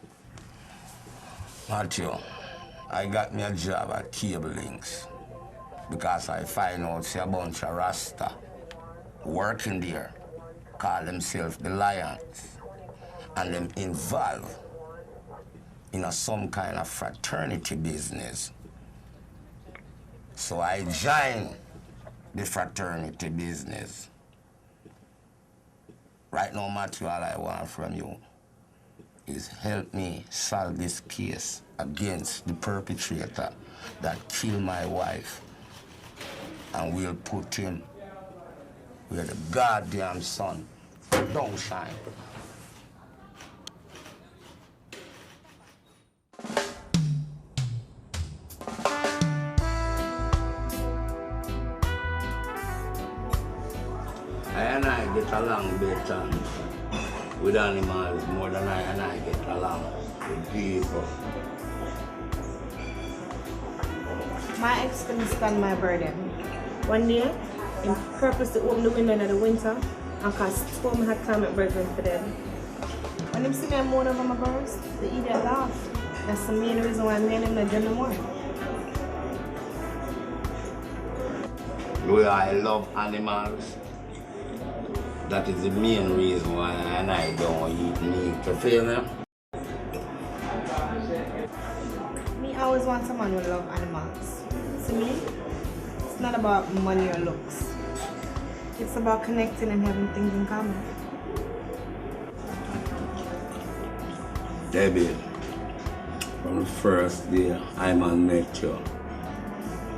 Matthew, I got me a job at Cable Links because I find out say a bunch of Rasta working there call themselves the Lions and them involved in some kind of fraternity business. So I joined the fraternity business. Right now, Matthew, all I want from you is help me solve this case against the perpetrator that killed my wife, and we'll put him where the goddamn sun don't shine. I get along better with animals more than I get along with people. My ex couldn't stand my burden. One day, he purposed to open the window in the winter and cause storm had climate breaking for them. When them see me moan over my girls, the idiot laugh. That's the main reason why me and him not no more. Louie, I love animals. That is the main reason why I don't eat meat. You feel me? Me always want someone who love animals. To me, it's not about money or looks. It's about connecting and having things in common. Debbie, from the first day I met you,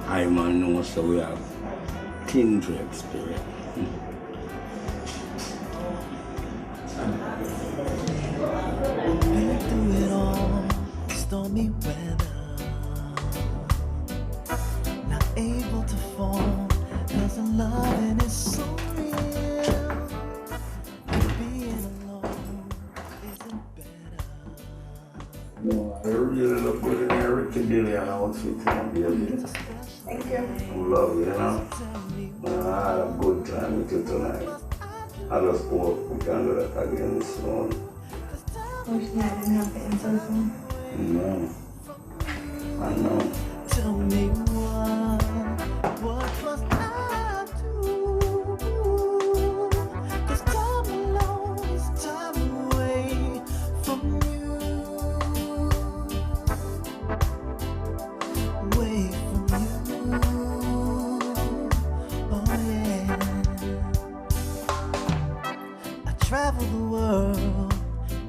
I know so we have kindred spirit. Been through it all, stormy weather. Not able to fall, cause the loving is so real. Being alone isn't better. No, I really look good in your Ricky Dillian outfit, baby. Thank you. Love you, you know? I had a good time with you tonight. I just hope we can do that again soon. Wish I didn't have to answer the phone. No. I know. Tell me what must I do? 'Cause time alone is time away from you. Away from you. Oh yeah. I traveled the world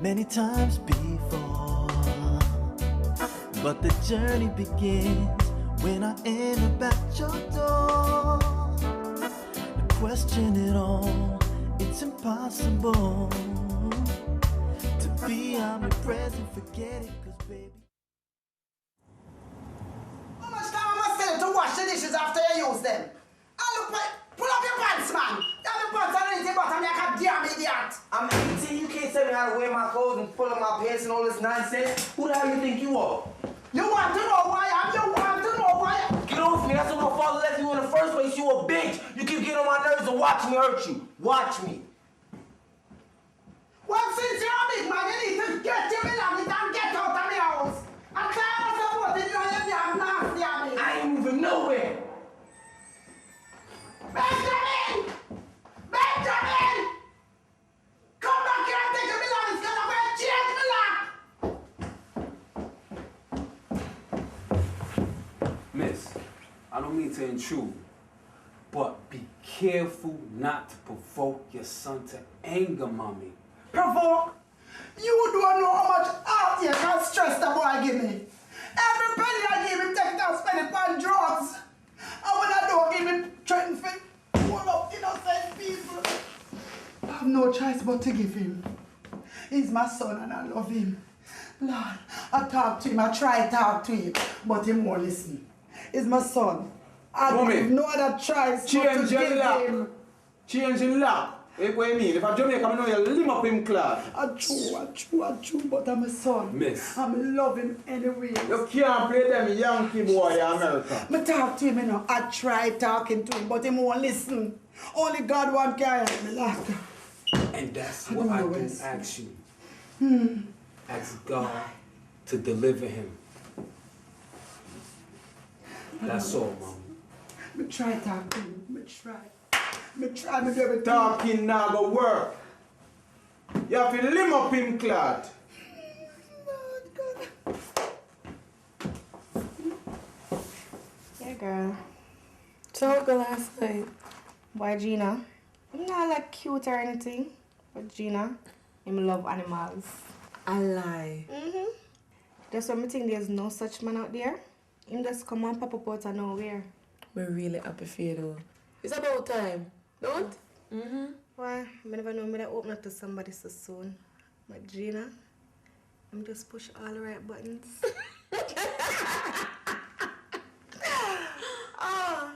many times before, but the journey begins when I enter at your door. To question it all, it's impossible to be omnipresent, forget it, 'cause baby. How much time am I still to wash the dishes after you use them? Pull up your pants, man. You have your pants underneath your bottom like a damn idiot. I'm 18, you can't tell me how to wear my clothes and pull up my pants and all this nonsense. Who the hell you think you are? You want to know why you want to know why Get off me, that's what my father left you in the first place. You a bitch. You keep getting on my nerves and watch me hurt you. Watch me. Well, since you're a big man, you need to get your belongings and get out of the house. I can't support it, you're damn nasty at me. I ain't moving nowhere. Benjamin! Benjamin! Come back here and take your belongings, because I'm going to change my lock. Miss, I don't mean to intrude, but be careful not to provoke your son to anger, mommy. Provoke? You don't know how much heartache and stress the boy give me. Every penny I give him, take it and spend it on drugs. And when I don't give him, threaten for pull up innocent people. I have no choice but to give him. He's my son and I love him. Lord, I talk to him, I try to talk to him, but he won't listen. He's my son. I have no other choice but to give him. Change in lock. What you mean? If a Jamaican, I know you limb up him class. I true, but I'm a son. Miss. I'm love him anyway. You can't play them Yankee boy in America. I talk to him, you know. I try talking to him, but he won't listen. Only God won't carry me like that. And that's what I do ask you. Ask God to deliver him. That's all, Mom. I try talking to him. I try to do everything. Talking now go work. You have to limb up him clad. Yeah, girl. So good last night. Why, Gina? I'm not like cute or anything, but Gina, him love animals. I lie. Just when I think there's no such man out there, him just come and pop up out of nowhere. We're really happy for you though. It's about time, don't? Why? I never know me that open up to somebody so soon. But Gina, I'm just push all the right buttons. Oh.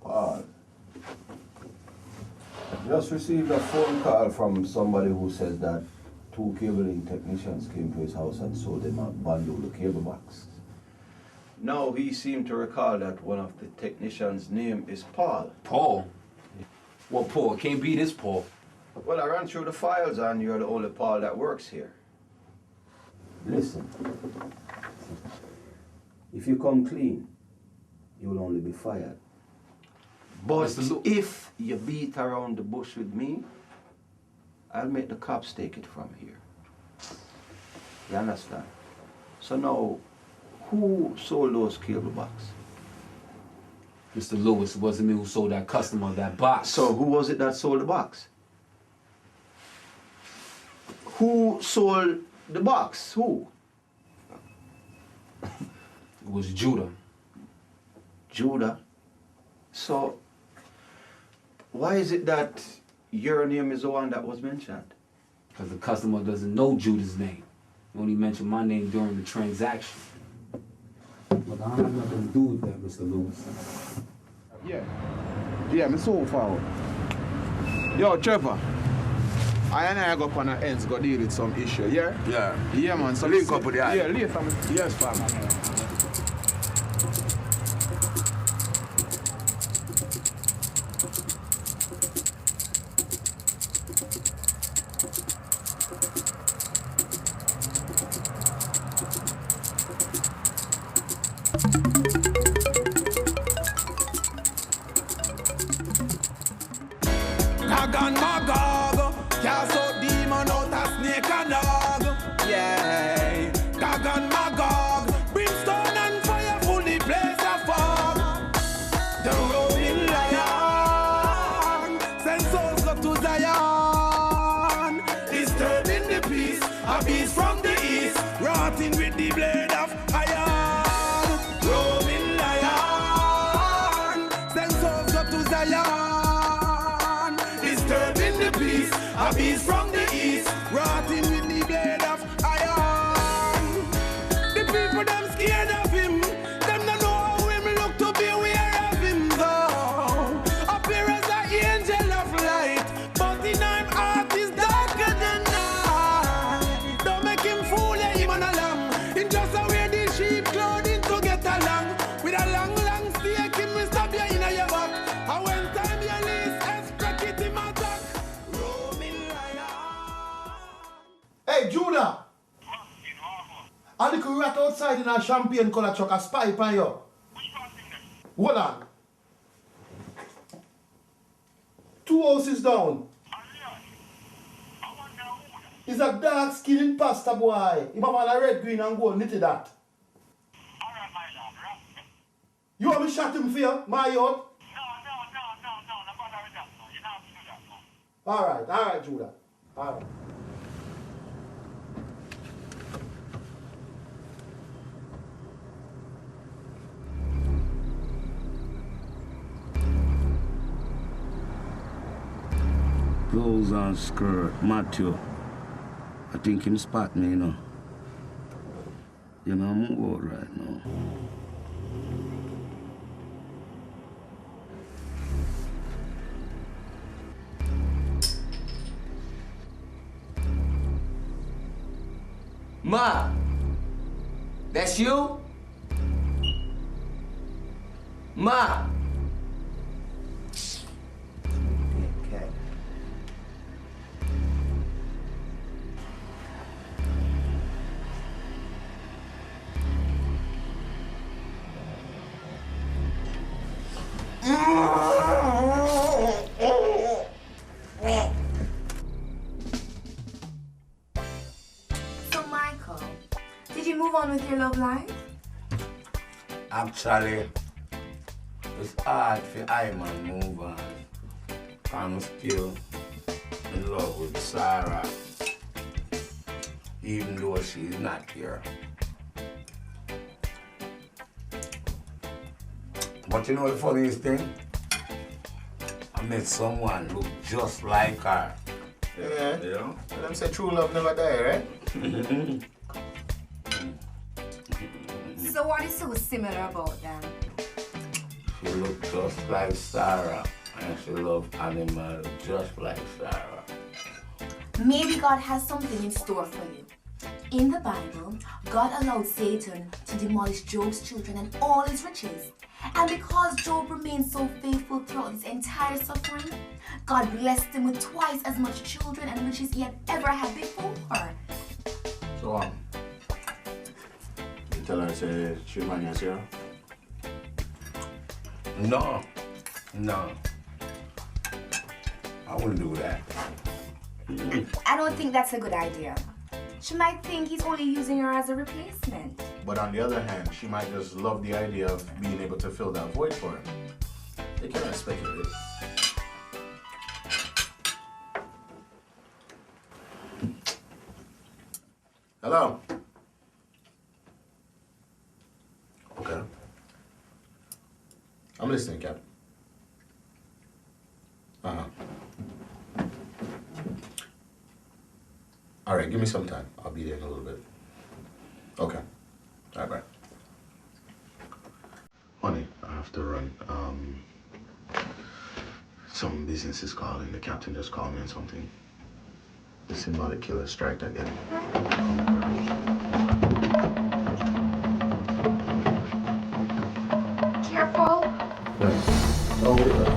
Paul, just received a phone call from somebody who says that 2 cabling technicians came to his house and sold him a bundle of cable box. Now he seemed to recall that one of the technicians' name is Paul. Paul? What Paul? Can't be this Paul. Well, I ran through the files and you're the only Paul that works here. Listen, if you come clean, you'll only be fired. But if you beat around the bush with me, I'll make the cops take it from here. You understand? So now, who sold those cable boxes? Mr. Lewis, it wasn't me who sold that customer that box. So who was it that sold the box? Who sold the box? Who? It was Judah. Judah? So, why is it that your name is the one that was mentioned? Because the customer doesn't know Judah's name. He only mentioned my name during the transaction. But I have nothing to do with that, Mr. Lewis. Yeah, me so forward. Yo, Trevor. I and I go up on our ends, go deal with some issue, yeah? Yeah, man. So link up with the eye. Yeah, later. Yes, fam. Gog and Magog, cast out demon out a snake and dog. Yeah, Gog and Magog, brimstone and fire full the place of fog. The roaring lion, send souls go to Zion, disturbing the peace, a beast from the east, rotting with the blade of iron. Roaring lion, send souls go to Zion, disturbing the peace, a beast from the east, rotting with the blade of iron. The people them scared of him, them don't know how him look to be aware of him though. Appear as an angel of light, but in him heart is darker than night. Don't make him fool him on a lamb, him just a wear the sheep clothing to get along. With a long, long stake, him will stab you in your back. And when time you least expect it, him attack. Roaming lion. Hey, Judah! A little rat outside in a champagne color truck a spy upon you. Hold on. 2 houses down. He's a dark skinned pasta boy. He have all a red, green and gold knitted that. You want me shot him for you, my yacht? Alright, Judah. Alright. Clothes and skirt, Matthew. I think him spot me, you know. You know, I'm out right now. Ma, that's you? Ma. Okay. So, Mykal, did you move on with your love life? Actually, it's hard for I man move on. I'm still in love with Sarah, even though she's not here. But you know the funniest thing? I met someone who looked just like her. Yeah, you know? Them say true love never die, right? So what is so similar about them? She looked just like Sarah, and she loved animals just like Sarah. Maybe God has something in store for you. In the Bible, God allowed Satan to demolish Job's children and all his riches. And because Job remained so faithful throughout his entire suffering, God blessed him with twice as much children and riches he had ever had before. So, you tell her, say, she remind you of Sarah? No. I wouldn't do that. I don't think that's a good idea. She might think he's only using her as a replacement. But on the other hand, she might just love the idea of being able to fill that void for him. They cannot speculate. Hello? Okay. I'm listening, Cap. All right, give me some time. I'll be there in a little bit. Okay. All right, bye. Honey, I have to run. Some business is calling. The captain just called me on something. The Symbolic Killer strike again. Careful. Yeah. Don't worry about it.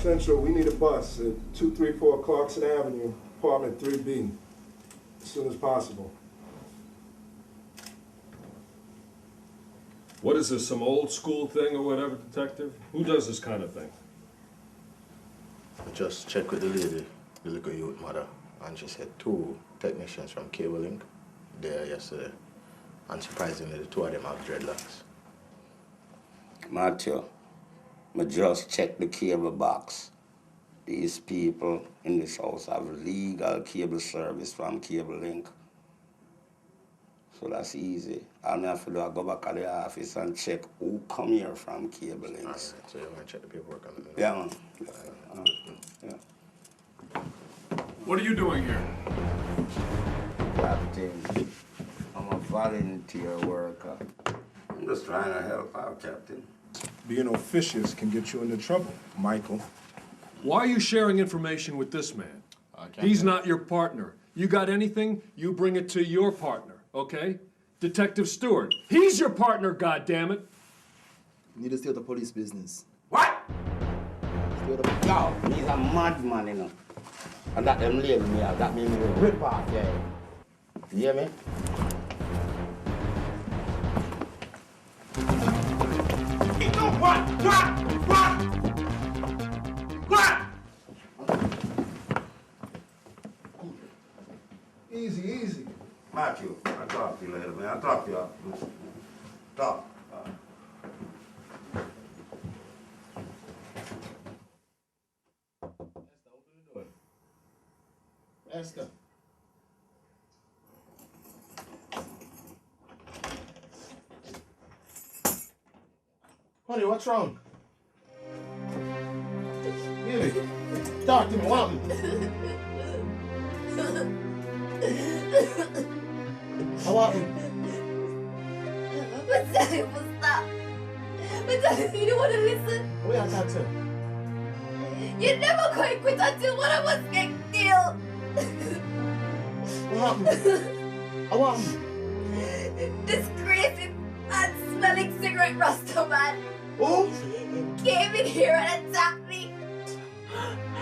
Central, we need a bus at 234 Clarkson Avenue, apartment 3B, as soon as possible. What is this, some old school thing or whatever, detective? Who does this kind of thing? Just check with the lady, the little youth mother, and she said 2 technicians from Cable Link there yesterday. And surprisingly, the 2 of them have dreadlocks. Matthew, I just checked the cable box. These people in this house have legal cable service from Cable Link. So that's easy. All I have to do is go back to the office and check who come here from Cable Links. Right, so you're going to check the paperwork on it? Yeah, man. Yeah. What are you doing here? Captain, I'm a volunteer worker. I'm just trying to help out, Captain. Being officious can get you into trouble, Mykal. Why are you sharing information with this man? He's not your partner. You got anything, you bring it to your partner, okay? Detective Stewart, he's your partner, goddammit. You need to stay out of police business. What? Yo, he's a madman, you know. And that them label me out, that means me rip off, yeah. You hear me? Easy, easy. Matthew, I'll talk to you later, man. I'll talk to you after. Talk. Esther. Honey, what's wrong? Really? Talk to me, what happened? What happened? I'm telling you to stop. I'm telling you don't want to listen. What are you talking to? You're never going to quit until one of us get killed. What happened? What happened? This crazy, unsmelling cigarette Rasta man. Who? Came in here and attacked me.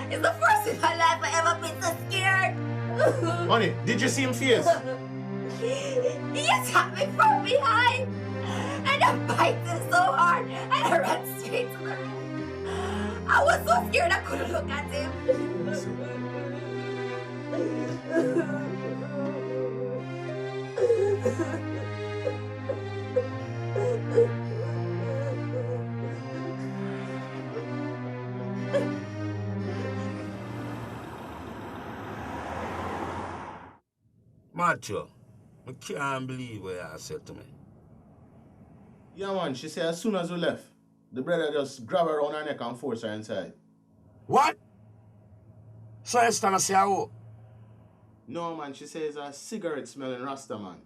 It's the first in my life I ever been so scared. Honey, did you see him fierce? He attacked me from behind. And I bit him so hard and I ran straight to the room. I was so scared I couldn't look at him. Matthew, I can't believe what you said to me. Yeah, man, she said as soon as we left, the brother just grabbed her around her neck and forced her inside. What? So you stand and say how? No, man, she says a cigarette smelling Rasta, man.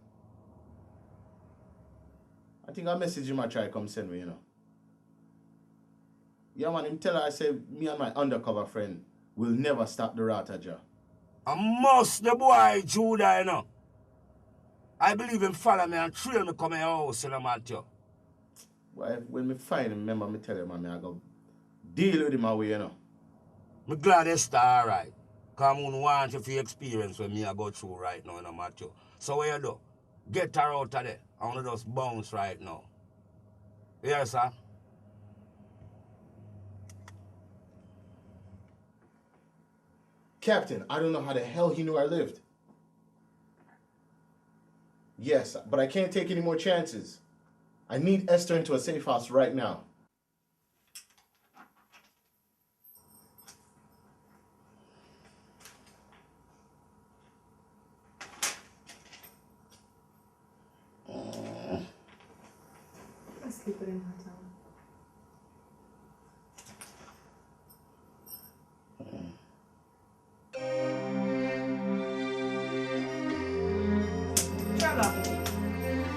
I think a message you might try come send me, you know. Yeah, man, him tell her I say me and my undercover friend will never stop the Rataja. I must the boy Judah, you know. I believe him follow me and trail me come in your house, you know, Matthew. Well, when me find him, remember me tell him, man, I go deal with him away, you know. I'm glad it's all right. Because I want you to experience what me I go through right now, you know, Matthew. So what you do? Get her out of there. I want to just bounce right now. Yes, sir? Captain, I don't know how the hell he knew I lived. Yes, but I can't take any more chances. I need Esther into a safe house right now. I'll sleep in hotel.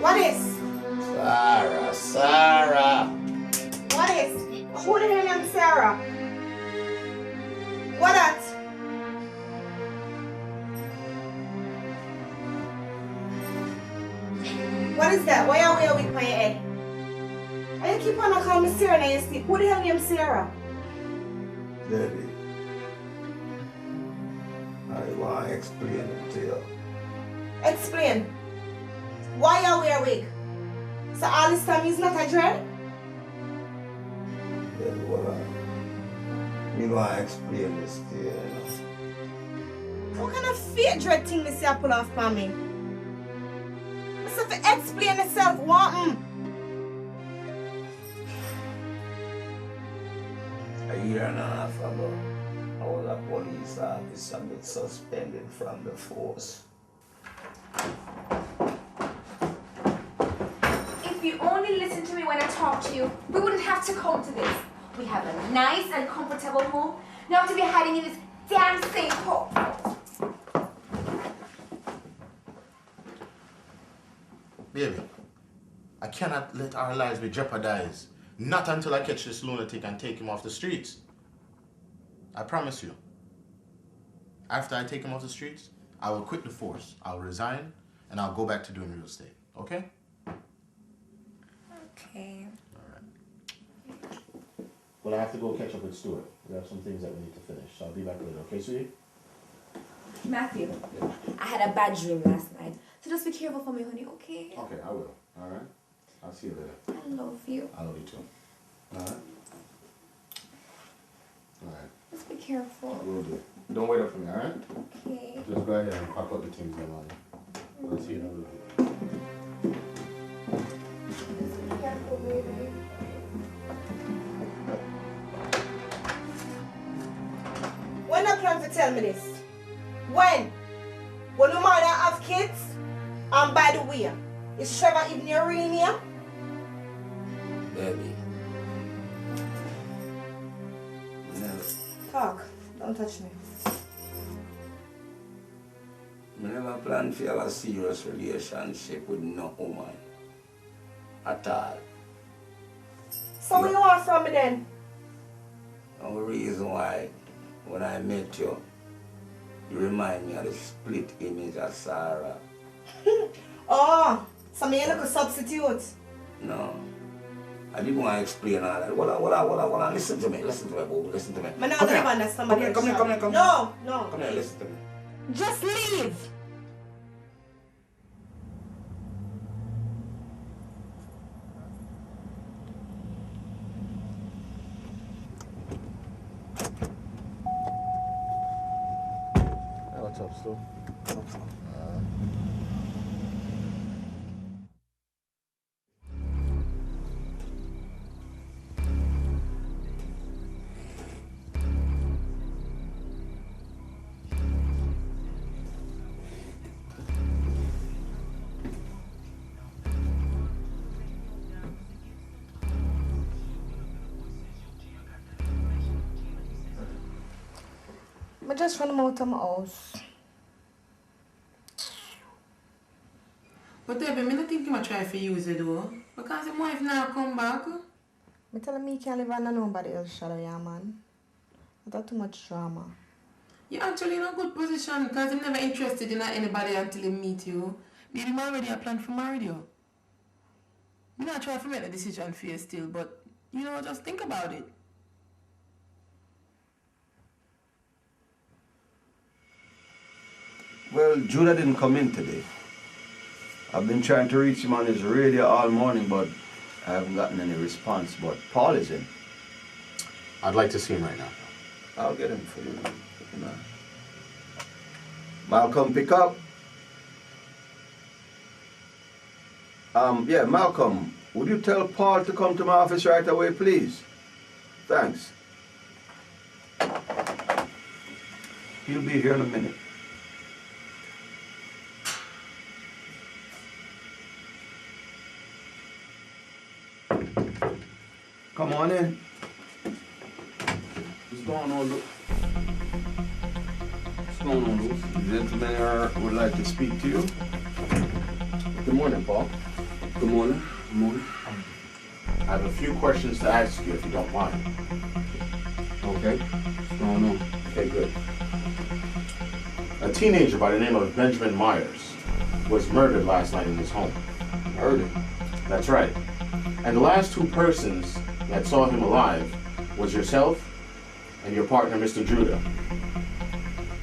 What is? Sarah. What is? Who the hell named Sarah? What that? What is that? Why are we with my head? And you keep on calling me Sarah and you sleep. Who the hell named Sarah? Baby, I want to explain it to you. Explain. Why are we awake? So all this time he's not a dread? Baby, well, I want to explain this to you, you know. What kind of fake dread thing this you pull off for me? So if you explain yourself, what? A year and a half ago, I was a police officer and been suspended from the force. If you only listened to me when I talk to you, we wouldn't have to come to this. We have a nice and comfortable home, not to be hiding in this damn safe hole. Baby, I cannot let our lives be jeopardized. Not until I catch this lunatic and take him off the streets. I promise you. After I take him off the streets, I will quit the force. I'll resign, and I'll go back to doing real estate. Okay? Okay. Well, I have to go catch up with Stuart. We have some things that we need to finish, so I'll be back later. Okay, sweetie? Matthew, I had a bad dream last night, so just be careful for me, honey, okay? Okay, I will. All right? I'll see you later. I love you. I love you too. All right? All right. Just be careful. Will do. Don't wait up for me, all right? Okay. Just go ahead and pack up the things then, I'll see you in a little bit. Just be careful, baby. When you plan to tell me this? When? When you might have kids? And by the way, is Trevor even your real name? Baby. Never, Talk. Don't touch me. I never planned for a serious relationship with no woman. At all. So what you want from me then? No reason why, when I met you, you remind me of the split image of Sarah. Oh, so me look a substitute. No. I didn't want to explain all that. Well, listen to me, boo, listen to me. Man, Come here. Come here. No. Come here, listen to me. Just leave. Hey, what's up, Stu? What's up? I just run out of my house. But baby, I don't think you might try to use it though. Because your wife now come back. Me tell me can't live under nobody else shadow, yeah, man. I got too much drama. You're actually in a good position because I'm never interested in anybody until they meet you. Baby, I already have planned for marry you. I'm not trying to make a decision for you still, but you know, just think about it. Well, Judah didn't come in today. I've been trying to reach him on his radio all morning, but I haven't gotten any response. But Paul is in. I'd like to see him right now. I'll get him for you. You know. Malcolm, pick up. Yeah, Malcolm, would you tell Paul to come to my office right away, please? Thanks. He'll be here in a minute. Come on in. What's going on, Luke? What's going on, Luke? The gentleman here would like to speak to you. Good morning, Paul. Good morning. Good morning. I have a few questions to ask you if you don't mind. Okay. What's going on? Okay, good. A teenager by the name of Benjamin Myers was murdered last night in his home. Murdered? That's right. And the last two persons that saw him alive was yourself and your partner, Mr. Judah,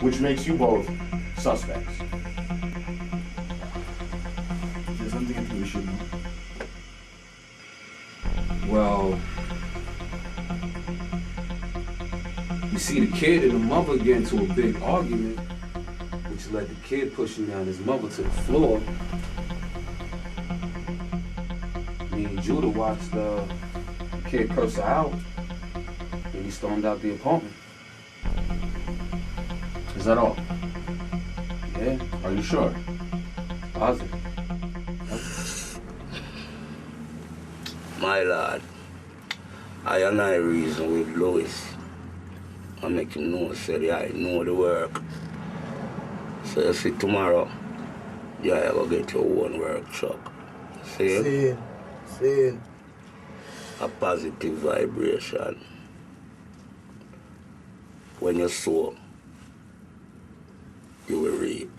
which makes you both suspects. Is there something I think we should know? Well, you see the kid and the mother get into a big argument, which led the kid pushing down his mother to the floor. Me and Judah watched the kid curse her out, and he stormed out the apartment. Is that all? Yeah. Are you sure? Positive. My lord, I and I reason with Louie. I make him know, say I know the work. So you see tomorrow, yeah, I will get your own work truck. See? See. A positive vibration. When you sow, you will reap.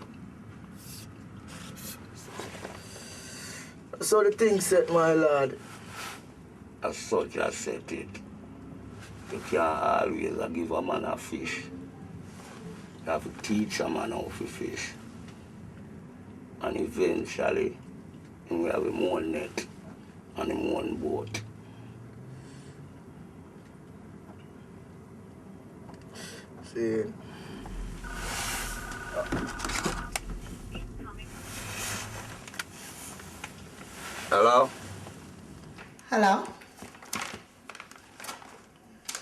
So the thing set, my lord. As such as set it. You can't always give a man a fish. You have to teach a man how to fish. And eventually, you will have him one net and him one boat. See. Hello? Hello?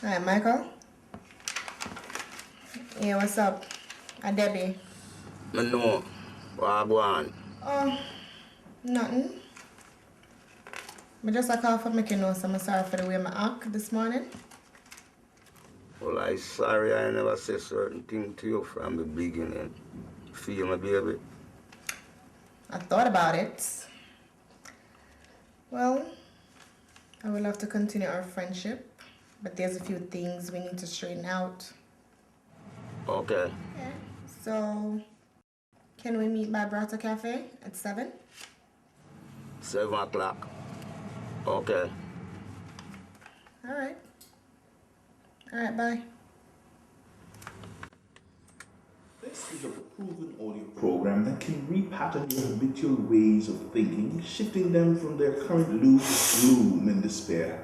Hi, Mykal. Yeah, what's up? I'm Debbie. I know. What go on? Oh, nothing. I just a call for make you know, so I'm sorry for the way I act this morning. Well, I'm sorry I never said certain things to you from the beginning. Feel me, baby? I thought about it. Well, I will have to continue our friendship, but there's a few things we need to straighten out. Okay. Yeah. So, can we meet by Brata Cafe at 7? 7 o'clock. Okay. All right. All right, bye. This is a proven audio program that can repattern your habitual ways of thinking, shifting them from their current loop of gloom and despair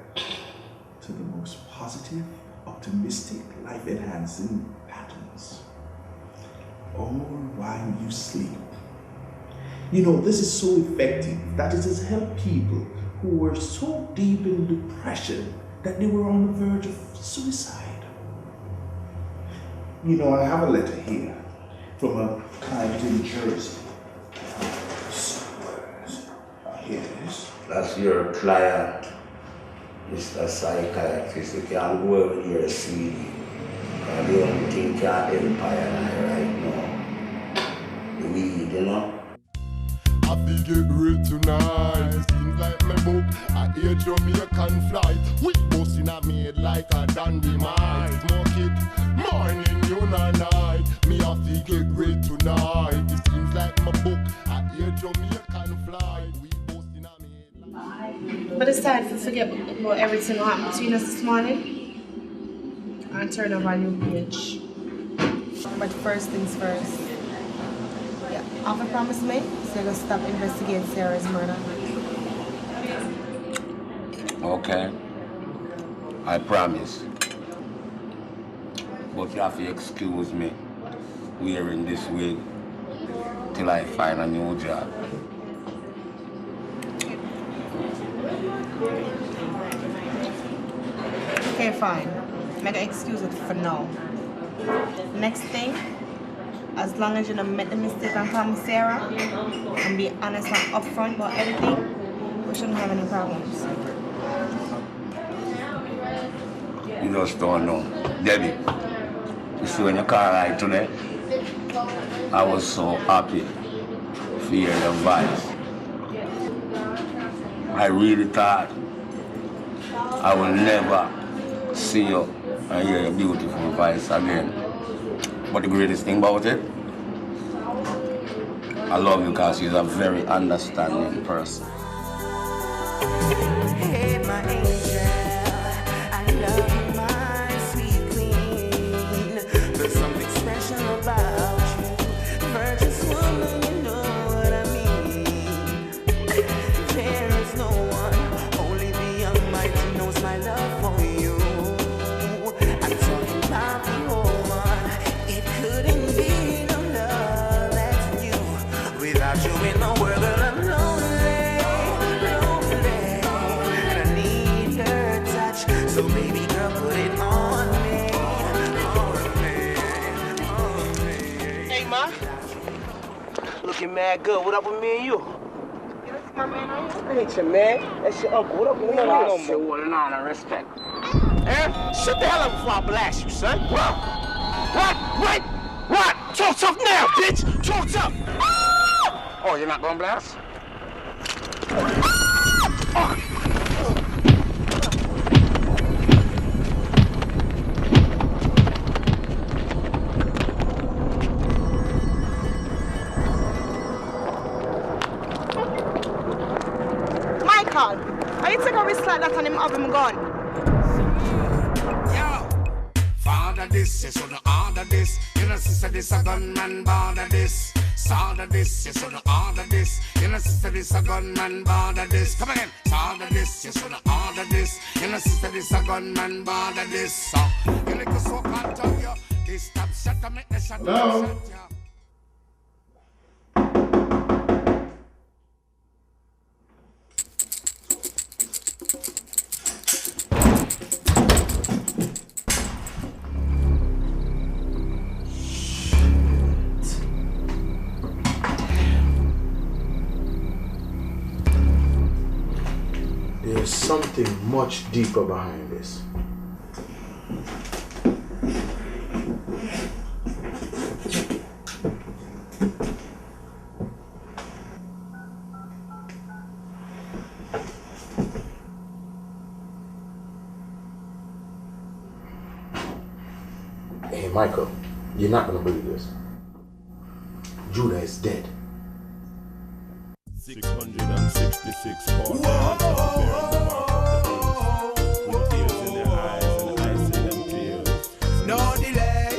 to the most positive, optimistic, life-enhancing patterns. All while you sleep. You know, this is so effective that it has helped people who were so deep in depression that they were on the verge of suicide. You know, I have a letter here from a client in Jersey. Here it is. That's your client, Mr. Psychiatrist. You can't go over here, sweetie. And the only thing can't empire right now. The weed, you know? I feel get real tonight. Seems like my book, I hear Jamaican flight. We busting a made like a dandy might. Smoke it, morning, you and night. Me I feel get real tonight. It seems like my book, I hear Jamaican flight. We busting a made like. But it's time to forget about everything that happened between us this morning and turn over a new page. But first things first. Yeah, Alpha promised me, so you're gonna stop investigating Sarah's murder. Okay. I promise. But you have to excuse me wearing this wig till I find a new job. Okay, fine. Make an excuse it for now. Next thing, as long as you don't make the mistake and call me Sarah and be honest and upfront about everything, we shouldn't have any problems. You just don't know. Debbie, you see when you car ride today, I was so happy to hear your voice. I really thought I will never see you and hear your beautiful voice again. But the greatest thing about it, I love you because you're a very understanding person. Hey, my angel, I love you, my sweet queen. Looking mad good. What up with me and you? I ain't your man. That's your uncle. What up with me and you? Shit, what an honor, respect. Eh? Shut the hell up before I blast you, son. What? Talk tough now, bitch. Talk tough. Oh, you're not gonna blast? Mykal, are you take a risk like that and him have him gun? Father this, yes, on the order this. You know, sister, this a gunman, border this. Solder this, yes, on the order this. You know, sister, this a gunman, border this. Come again. Solder this, yes, on the order this. You know, sister, this a gunman, border this. So, you like a so-called tell you, this stop shut to make the shot. Hello? There's something much deeper behind this. Hey, Michael, you're not gonna believe this. Judah is dead. 666 part. With tears in their eyes and ice in them tears. No delay.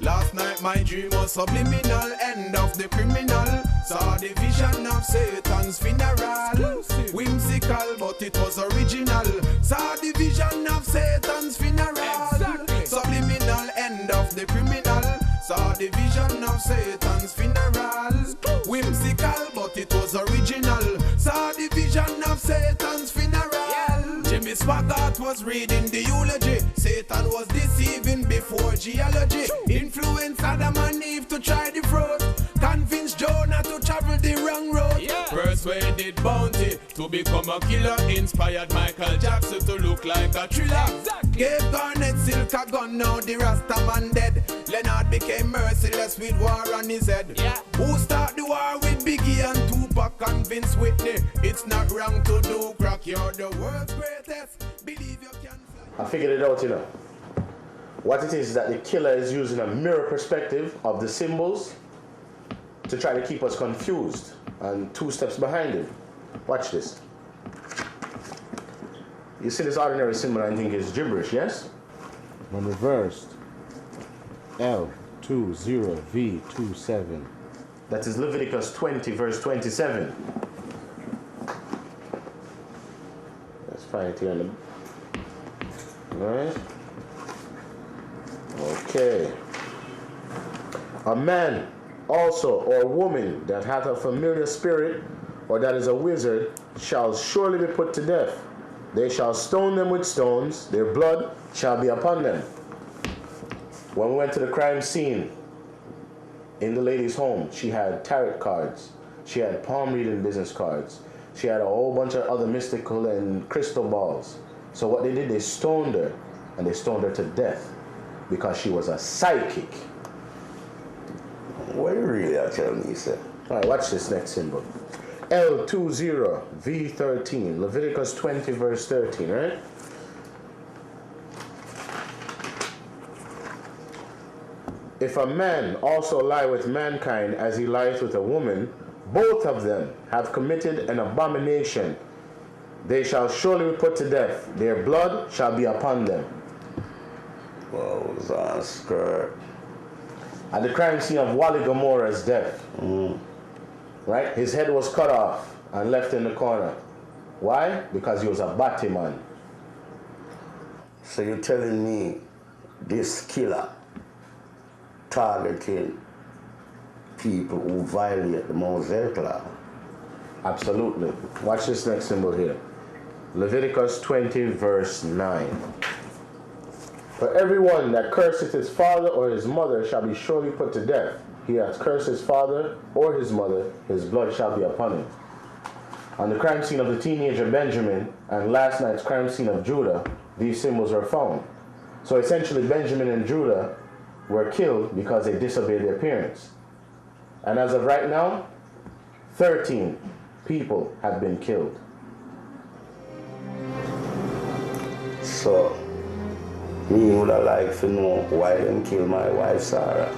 Last night my dream was subliminal. End of the criminal. Saw the vision of Satan's funeral. Whimsical, but it was original. Saw the vision of Satan's funeral. Subliminal, end of the criminal. Saw the vision of Satan's funeral. Whimsical, but it was original. Saw the vision of Satan's funeral. Jimmy Swaggart was reading the eulogy. Satan was deceiving before geology. Influenced Adam and Eve to try the fruit. Convinced Jonah to travel the wrong road. Persuaded Bounty to become a killer. Inspired Michael Jackson to look like a thriller. Gave Garnet Silk a gun, now the Rasta man dead. Leonard became merciless with war on his head. Who start the war with Biggie and Tupac? Convinced Whitney it's not wrong to do crack. You're the world's greatest. Believe you can fly. I figured it out, you know. What it is that the killer is using a mirror perspective of the symbols to try to keep us confused and 2 steps behind him. Watch this. You see this ordinary symbol and think it's gibberish, yes? When reversed, L20V27. That is Leviticus 20, verse 27. Let's find it here in the... Alright? Okay. A man also or woman that hath a familiar spirit or that is a wizard shall surely be put to death. They shall stone them with stones, their blood shall be upon them. When we went to the crime scene in the lady's home, she had tarot cards, she had palm reading business cards, she had a whole bunch of other mystical and crystal balls. So what they did, they stoned her, and they stoned her to death because she was a psychic. What you really are telling me, sir? All right, watch this next symbol. L20V13, Leviticus 20, verse 13, right? If a man also lie with mankind as he lieth with a woman, both of them have committed an abomination. They shall surely be put to death. Their blood shall be upon them. What was that skirt? At the crime scene of Wally Gomorrah's death, right? His head was cut off and left in the corner. Why? Because he was a batty man. So you're telling me this killer targeting people who violate the Mosaic law? Absolutely. Watch this next symbol here. Leviticus 20, verse 9. For everyone that curseth his father or his mother shall be surely put to death. he has cursed his father or his mother, his blood shall be upon him. On the crime scene of the teenager Benjamin and last night's crime scene of Judah, these symbols were found. So essentially Benjamin and Judah were killed because they disobeyed their parents. And as of right now, 13 people have been killed. So, me would have liked to know why them kill my wife Sarah.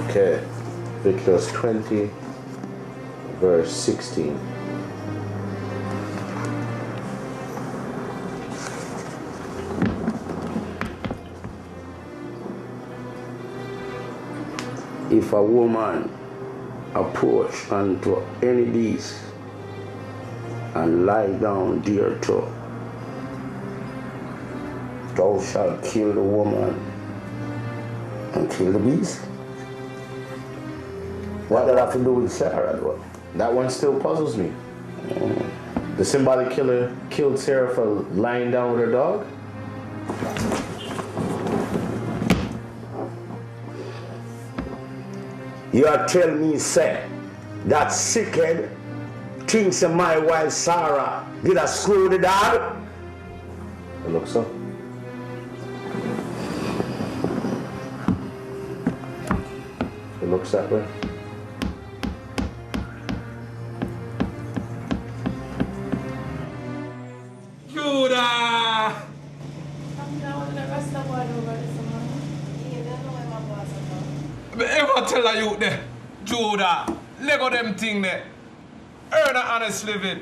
Okay, Leviticus 20, verse 16. If a woman approach unto any beast and lie down thereto, thou shalt kill the woman and kill the beast. What does that have to do with Sarah, though? That one still puzzles me. The symbolic killer killed Sarah for lying down with her dog? You are telling me, say, that sickhead thinks that my wife Sarah did a screw the dog? It looks so. It looks that way. Judah! But ever tell a youth there, Judah, let go them thing there. Earn an honest living.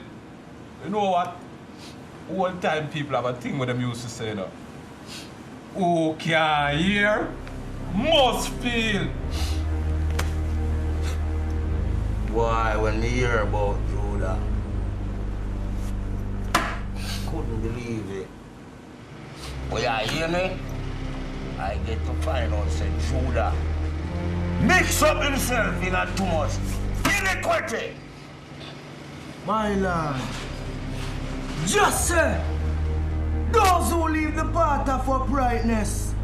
You know what? All time people have a thing with them used to say that. Who can hear must feel. Why, when me hear about Judah, couldn't believe it. But you hear me? I get to find out, say, Judah mix up himself in a too much iniquity. My lord, just say, those who leave the path of uprightness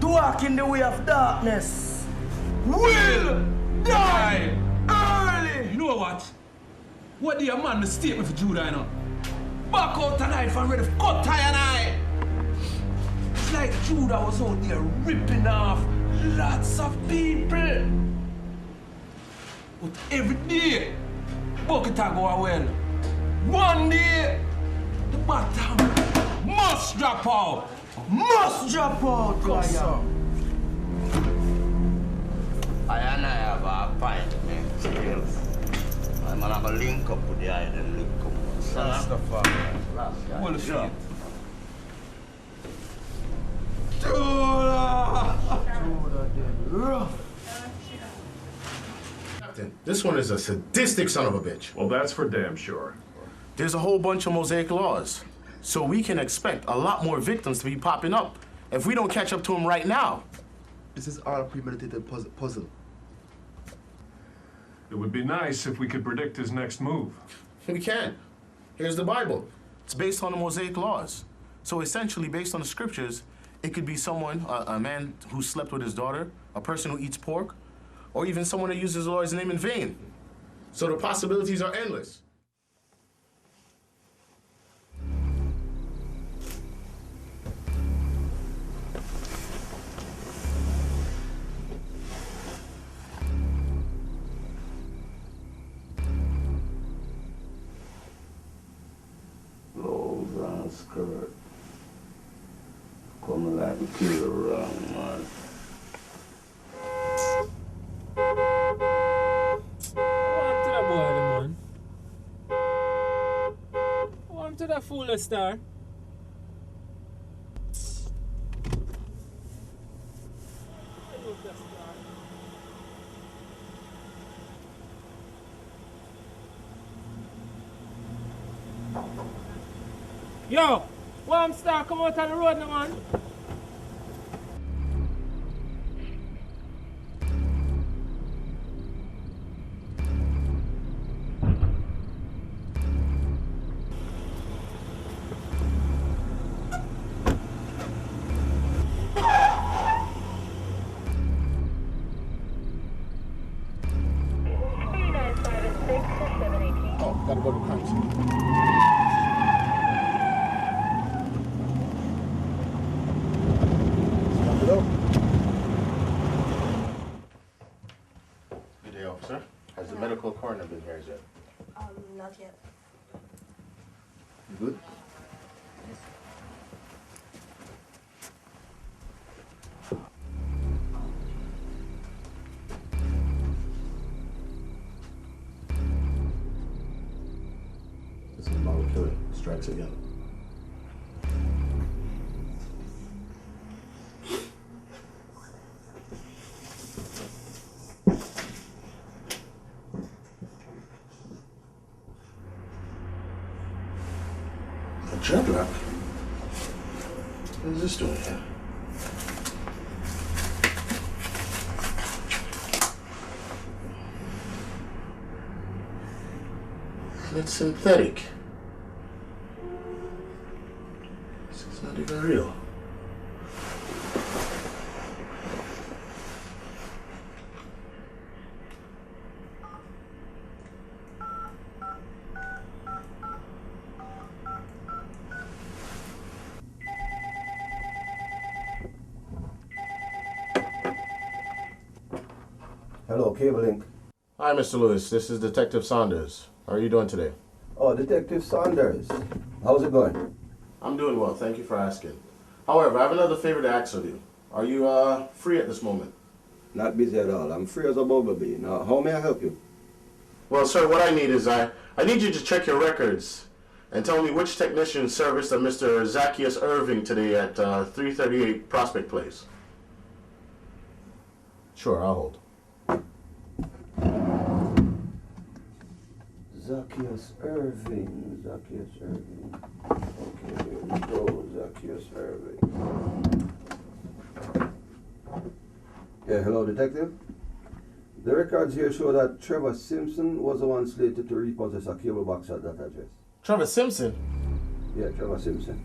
to walk in the way of darkness will die early. You know what? What do you man mistake me for Judah, you know? Back out a knife and ready to cut tie and eye. It's like Judah was out there ripping off lots of people. But every day, bucket a go well. One day, the bottom must drop out. Must drop out, Liar. I and I have a appointment still. I'm gonna link up with the island, link up. That's the fuck. Well, shit. Captain, this one is a sadistic son of a bitch. Well, that's for damn sure. There's a whole bunch of Mosaic laws, so we can expect a lot more victims to be popping up if we don't catch up to him right now. This is all a premeditated puzzle. It would be nice if we could predict his next move. We can. Here's the Bible. It's based on the Mosaic laws. So essentially, based on the scriptures, it could be someone, a man who slept with his daughter, a person who eats pork, or even someone that uses the Lord's name in vain. So the possibilities are endless. Clothes and skirt. Come like a killer around, man. What to that boy, man? What to that foolish star? Yo, warm star, come out on the road now, man. Gotta go to the crime scene. Stop it up. Good day, officer. Has the medical coroner been here yet? Not yet. You good? The Symbolic Killer strikes again. A dreadlock? What is this doing here? It's synthetic. This is not even real. Hello, Cable Link. Hi, Mr. Lewis. This is Detective Saunders. How are you doing today? Oh, Detective Saunders. How's it going? I'm doing well. Thank you for asking. However, I have another favor to ask of you. Are you free at this moment? Not busy at all. I'm free as a bumblebee. Now, how may I help you? Well, sir, what I need is I need you to check your records and tell me which technician serviced a Mr. Zacchaeus Irving today at 338 Prospect Place. Sure, I'll hold. Zacchaeus Irving. Okay, here we go. Zacchaeus Irving. Yeah, hello, Detective. The records here show that Trevor Simpson was the one slated to repossess a cable box at that address. Trevor Simpson? Yeah, Trevor Simpson.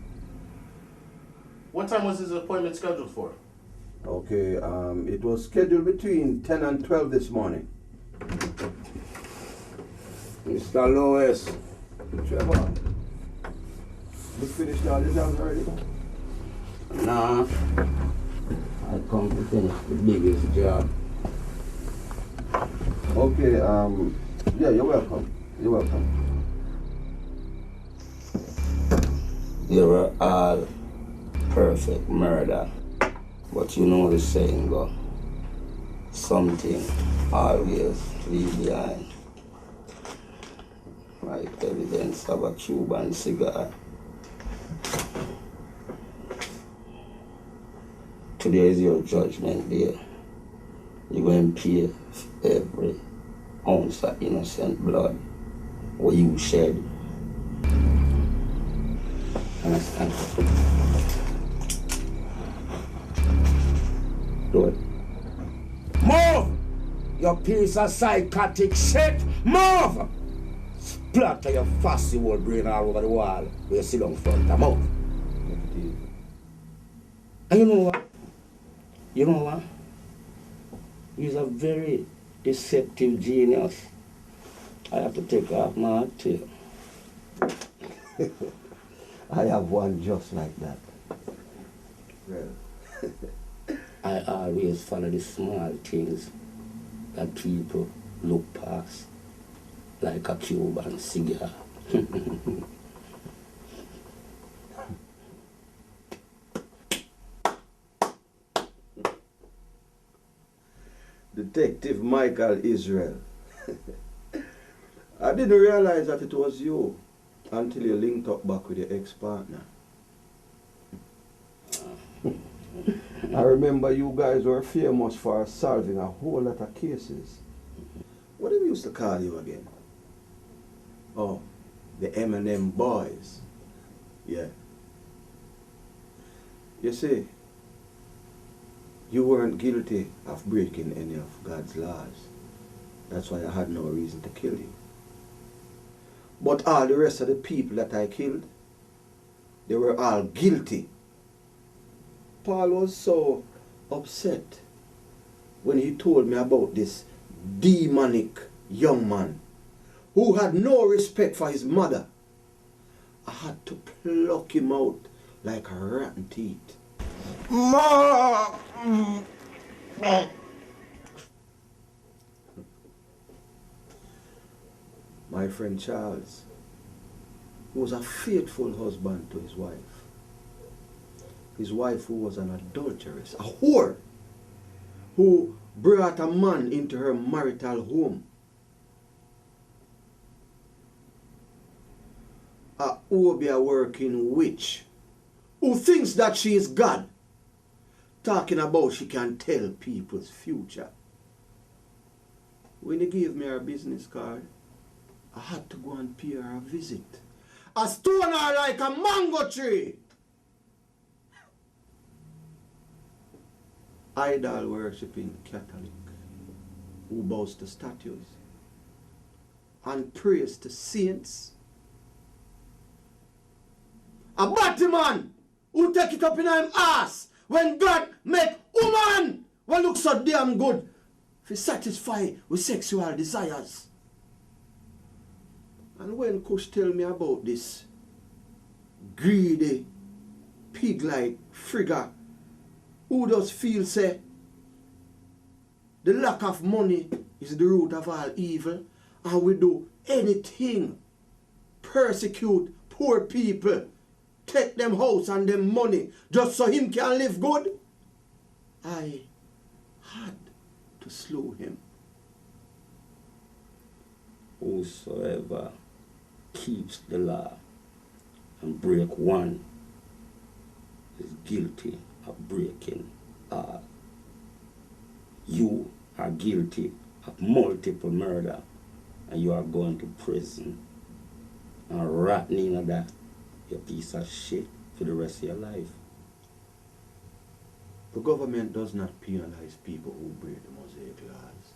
What time was his appointment scheduled for? Okay, it was scheduled between 10 and 12 this morning. Mr. Lewis. Trevor, you finished all this house already? Nah, I come to finish the biggest job. Okay, yeah, you're welcome. You're welcome. They were all perfect murder. But you know the saying go, something always leave behind. Like evidence of a Cuban cigar. Today is your judgment day. You're going to pay for every ounce of innocent blood what you shed. Understand? Do it. Move! You piece of psychotic shit! Move! Splatter your fussy old brain all over the wall where you sit down front of mouth. And you know what? You know what? He's a very deceptive genius. I have to take off my hat to you. I have one just like that. Well, I always follow the small things that people look past, like a Cuban cigar. Detective Mykal Israel. I didn't realize that it was you until you linked up back with your ex-partner. I remember you guys were famous for solving a whole lot of cases. What did we used to call you again? Oh, the M&M boys. Yeah. You see, you weren't guilty of breaking any of God's laws. That's why I had no reason to kill you. But all the rest of the people that I killed, they were all guilty. Paul was so upset when he told me about this demonic young man who had no respect for his mother. I had to pluck him out like a rotten teeth. Ma! My friend Charles was a faithful husband to his wife. His wife who was an adulteress, a whore, who brought a man into her marital home. A Obia working witch who thinks that she is God, talking about she can tell people's future. When he gave me her business card, I had to go and pay her a visit. I stone her like a mango tree. Idol worshipping Catholic who bows to statues and prays to saints. A batty man who take it up in him ass when God make woman what look so damn good to satisfy with sexual desires. And when Kush tell me about this greedy, pig-like figure who does feel say the lack of money is the root of all evil and we do anything, persecute poor people, take them house and them money just so him can live good, I had to slow him. Whosoever keeps the law and break one is guilty of breaking all. You are guilty of multiple murder and you are going to prison and rotting in that, you piece of shit, for the rest of your life. The government does not penalize people who break the Mosaic laws.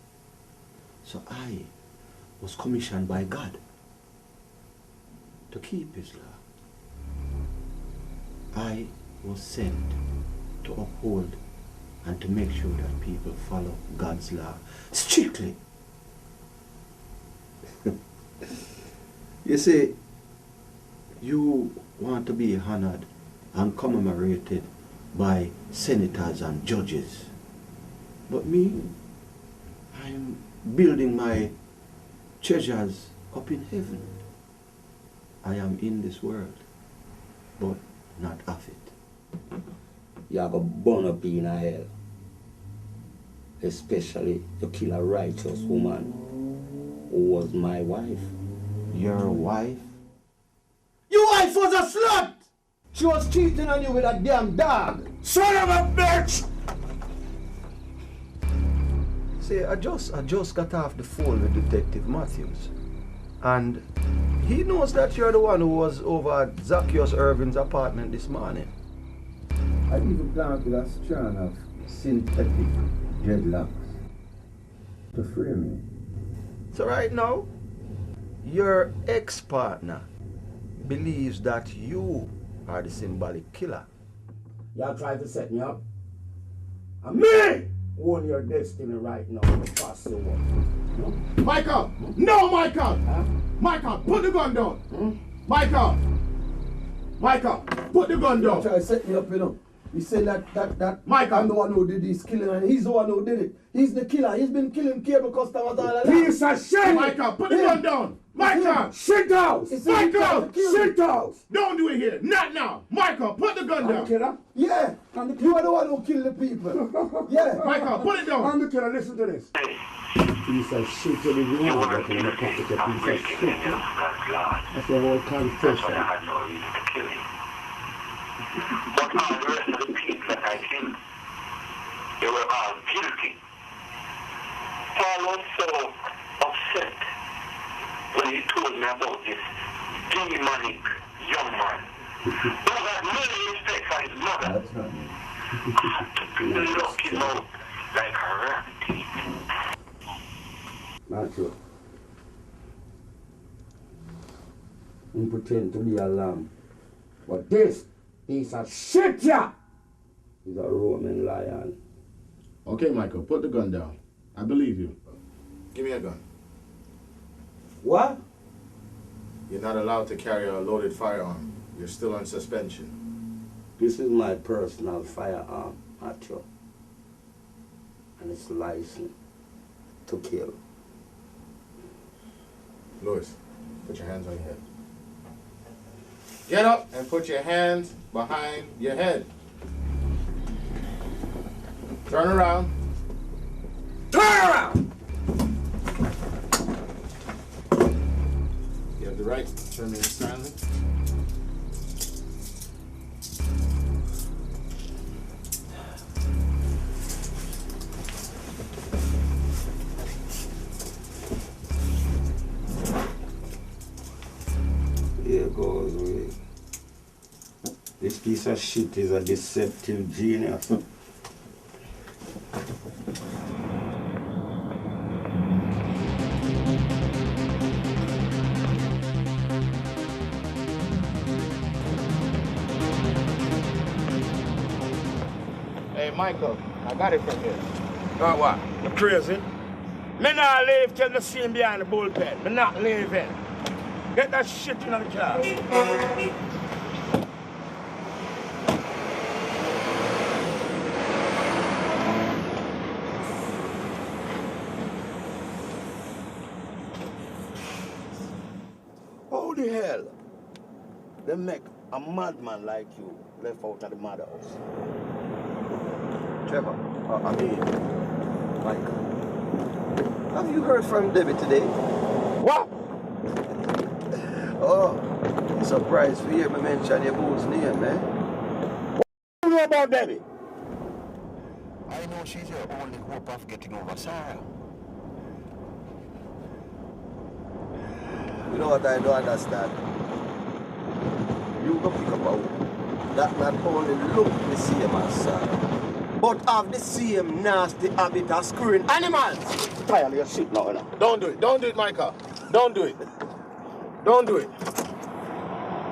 So I was commissioned by God to keep his law. I was sent to uphold and to make sure that people follow God's law strictly. You see, you want to be honored and commemorated by senators and judges. But me, I'm building my treasures up in heaven. I am in this world, but not of it. You are going to burn up in hell. Especially to kill a righteous woman who was my wife. Your wife? Your wife was a slut! She was cheating on you with a damn dog! Son of a bitch! See, I just got off the phone with Detective Matthews. And he knows that you're the one who was over at Zacchaeus Irvin's apartment this morning. I even planted a strand of synthetic dreadlocks to frame me. So right now, your ex-partner believes that you are the symbolic killer. Y'all try to set me up. And me own your destiny right now. Pass the work. No? Mykal! No, Mykal! Huh? Mykal, put the gun down! Mykal! Mykal, put the gun down! Try to set me up, you know. He said that Mykal, I'm the one who did this killing and he's the one who did it. He's the killer. He's been killing cable customers all along. Piece of shit! Mykal, put the gun down! Mykal, sit down! Mykal, sit down! Don't do it here, not now! Mykal, put the gun down! I'm the killer? Yeah, you are the one who killed the people. Yeah. Mykal, put it down! I'm the killer, listen to this. Piece of shit, you live in one that in a pocket, a piece of shit. That's your whole confession. But all the rest of the people that I killed, they were all guilty. Paul was so upset when he told me about this demonic young man who had no respect for his mother. That's not me. I had to lock him out like a rat. Not true. You pretend to be a lamb. But this piece of shit, yeah, is a Roman lion. Okay, Mykal, put the gun down. I believe you. Give me a gun. What? You're not allowed to carry a loaded firearm. You're still on suspension. This is my personal firearm, Matthew. And it's licensed to kill. Louis, put your hands on your head. Get up and put your hands behind your head. Turn around. Turn around! You have the right to remain silent. Here goes Louie. This piece of shit is a deceptive genius. Hey, Mykal, I got it from here. Oh, what? You crazy? Me not leave till the scene behind the bullpen. Me not leaving. Get that shit in the car. How the hell they make a madman like you left out of the madhouse? Trevor, Mike, have you heard from Debbie today? What? Oh, surprised to hear me mention your boo's name, man. What do you know about Debbie? I know she's your only hope of getting over Sarah. You know what I don't understand? You go pick up a woman that not only look the same as Sarah, but have the same nasty habit of screwing animals. Tired of your shit now, you know. Don't do it. Don't do it, Mykal. Don't do it. Don't do it.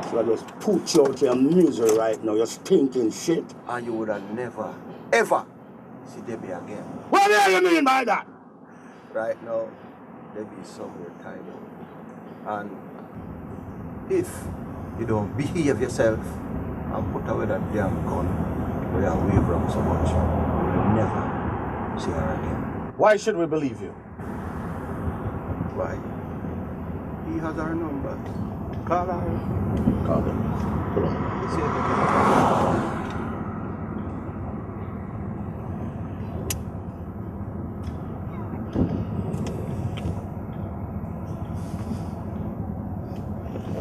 So I just put you out your misery right now, you stinking shit. And you would have never, ever see Debbie again. What the hell you mean by that? Right now, Debbie is somewhere tied up. And if you don't behave yourself and put away that damn gun where you wave around so much, you will never see her again. Why should we believe you? Why? He has our number. Call her. Call him. Put on.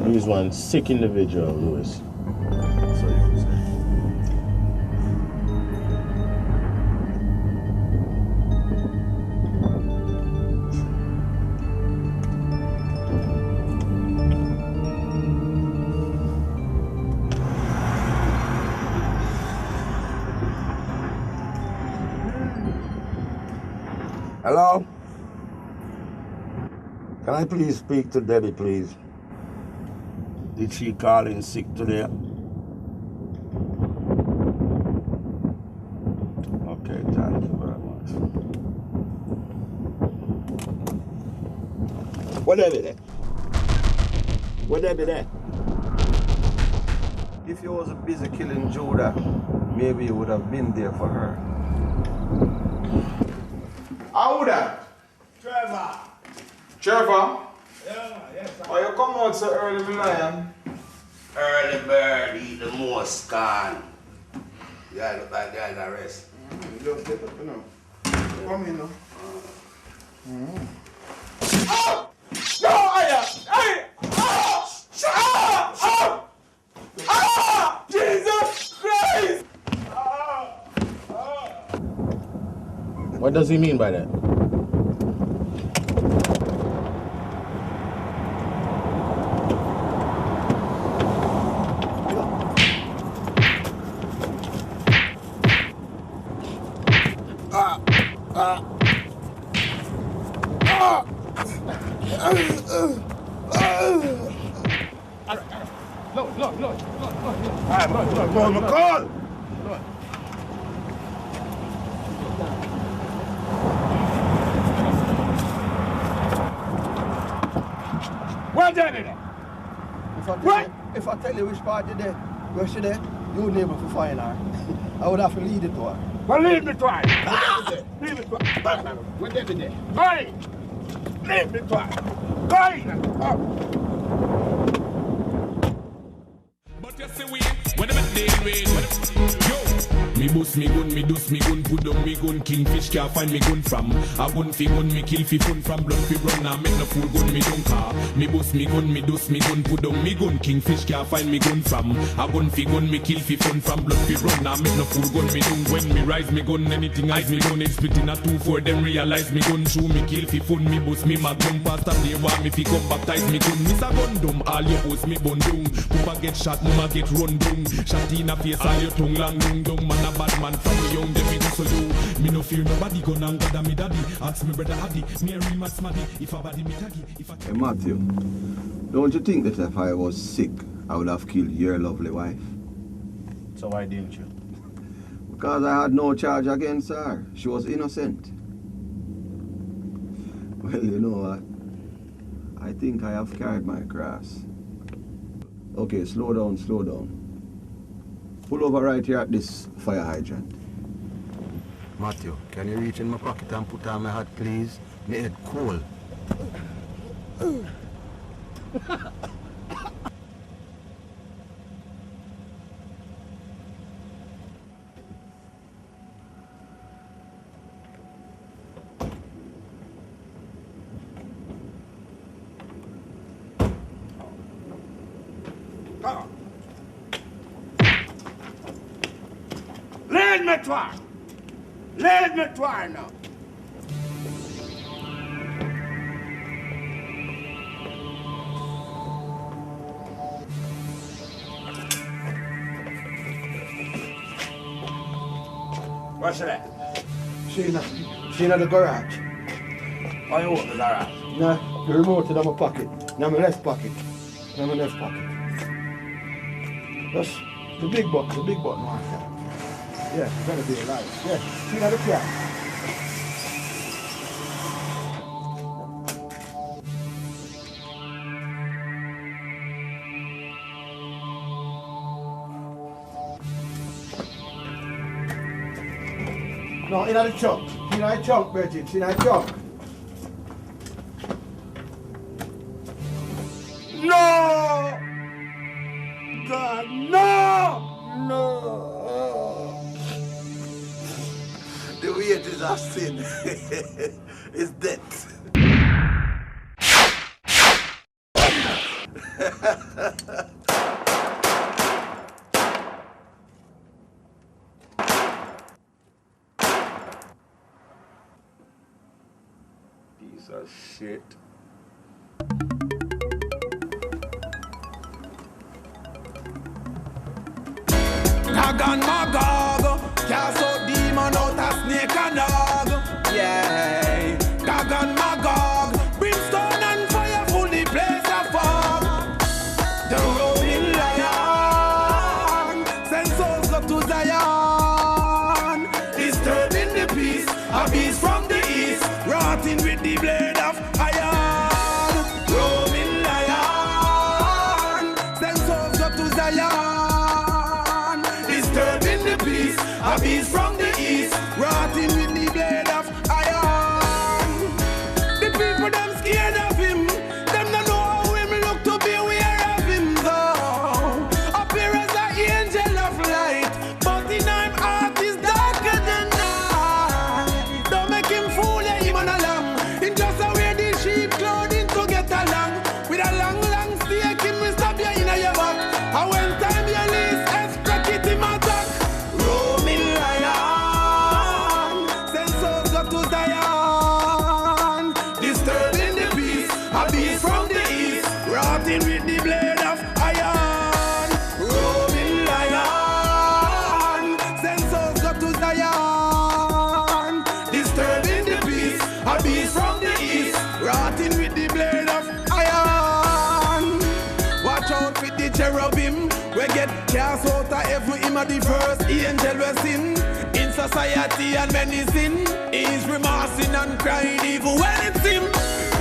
He's one sick individual, Louis. So you say. Hello? Can I please speak to Debbie, please? Did she call in sick today? Okay, thank you very much. Where Debbie there? Where Debbie there? If you wasn't busy killing Judah, maybe you would have been there for her. Auda! Trevor! Trevor! Yeah, yes, sir. Why you come out so early, my lion? Early bird eat the most corn. You guys look like guys that rest. You just get up, you know. Come in now. Oh! No, hey! Oh! Oh! Oh! Jesus Christ! What does he mean by that? Look. Mykal! Where's Debbie there? If I tell you which part you there, where she there, you wouldn't able to find her. I would have to lead it to her. Well, leave me twice. Leave me twice. We're dead today. Hey! Leave me twice. Hey! But you see we, when I'm at the yo, me boost me gun, me dust me gun, put down me gun, kingfish can't find me gun from. A gun fi gun, me kill fi fun from blood fi run, and make no fool gun me don't car. Me boost me gun, me dust me gun, put down me gun, kingfish can't find me gun from. A gun fi gun, me kill fi fun from blood fi run, and make no fool gun me don't. When me rise me gun, anything eyes me gun, it's split in a 2-4, them realize me gun true, me kill fi fun, me boost me magnum, past and they want me fi come baptize me gun. Miss a gun dumb, all your host me bun down. Papa get shot, mama get run down. Shot in a face, all your tongue long down. Man a bad man from a young, them me do so do. Me no fear nobody, gun and God and me daddy. Ask me brother Addy, me a real man smarty. If a body me taggy, if I... Hey Matthew, don't you think that if I was sick, I would have killed your lovely wife? So why didn't you? Because I had no charge against her. She was innocent. Well, you know what? I think I have carried my cross. Okay, slow down, slow down. Pull over right here at this fire hydrant. Matthew, can you reach in my pocket and put on my hat, please? My head cold. Lead me twice. Lead me twice now. What's that? She in the garage. Why you open the garage? No, the remote in my pocket. Now my left pocket. Now my left pocket. That's the big button right there. Yeah, you better be alive. Yeah, she got a car. No, in the trunk. In the trunk, Bridget. In the trunk. No! God, no! No! The wages of sin is death. Piece of shit. Gagan Magog, cast out demon out a snake and dog. Yeah, Gagan Magog, brimstone and fire full the place of fog. The roaring lion, send souls up to Zion. Disturbing the peace, a beast from the east, rotting with the blade of iron. Roaming lion, send souls up to Zion. A beast from the east, rotting with the blade of iron. The people them scared of him, them don't know how him look to be aware of him though. Appear as an angel of light, but in him heart is darker than night. Don't make him fool him on a lamb, him just a wear the sheep clothing to get along. With a long, long stake, him will stab you in your back. And when time you least expect it, him attack. With the blade of iron, roaming lion, send souls up to Zion, disturbing the peace, a beast from the east, rotting with the blade of iron. Watch out with the cherubim, we get cast out of heaven, him of the first angel we sin, in society and medicine, he's remorse and crying evil when it's him.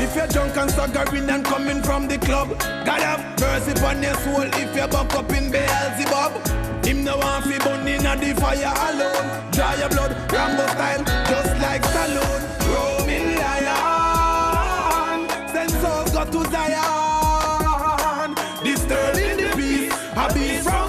If you're drunk and staggering and coming from the club, God have mercy upon your soul if you're buck up in Beelzebub. Him no want fi burn inna the fire alone. Dry your blood, Rambo style, just like Stallone. Roaming lion, send souls got to Zion. Disturbing the peace, a beast from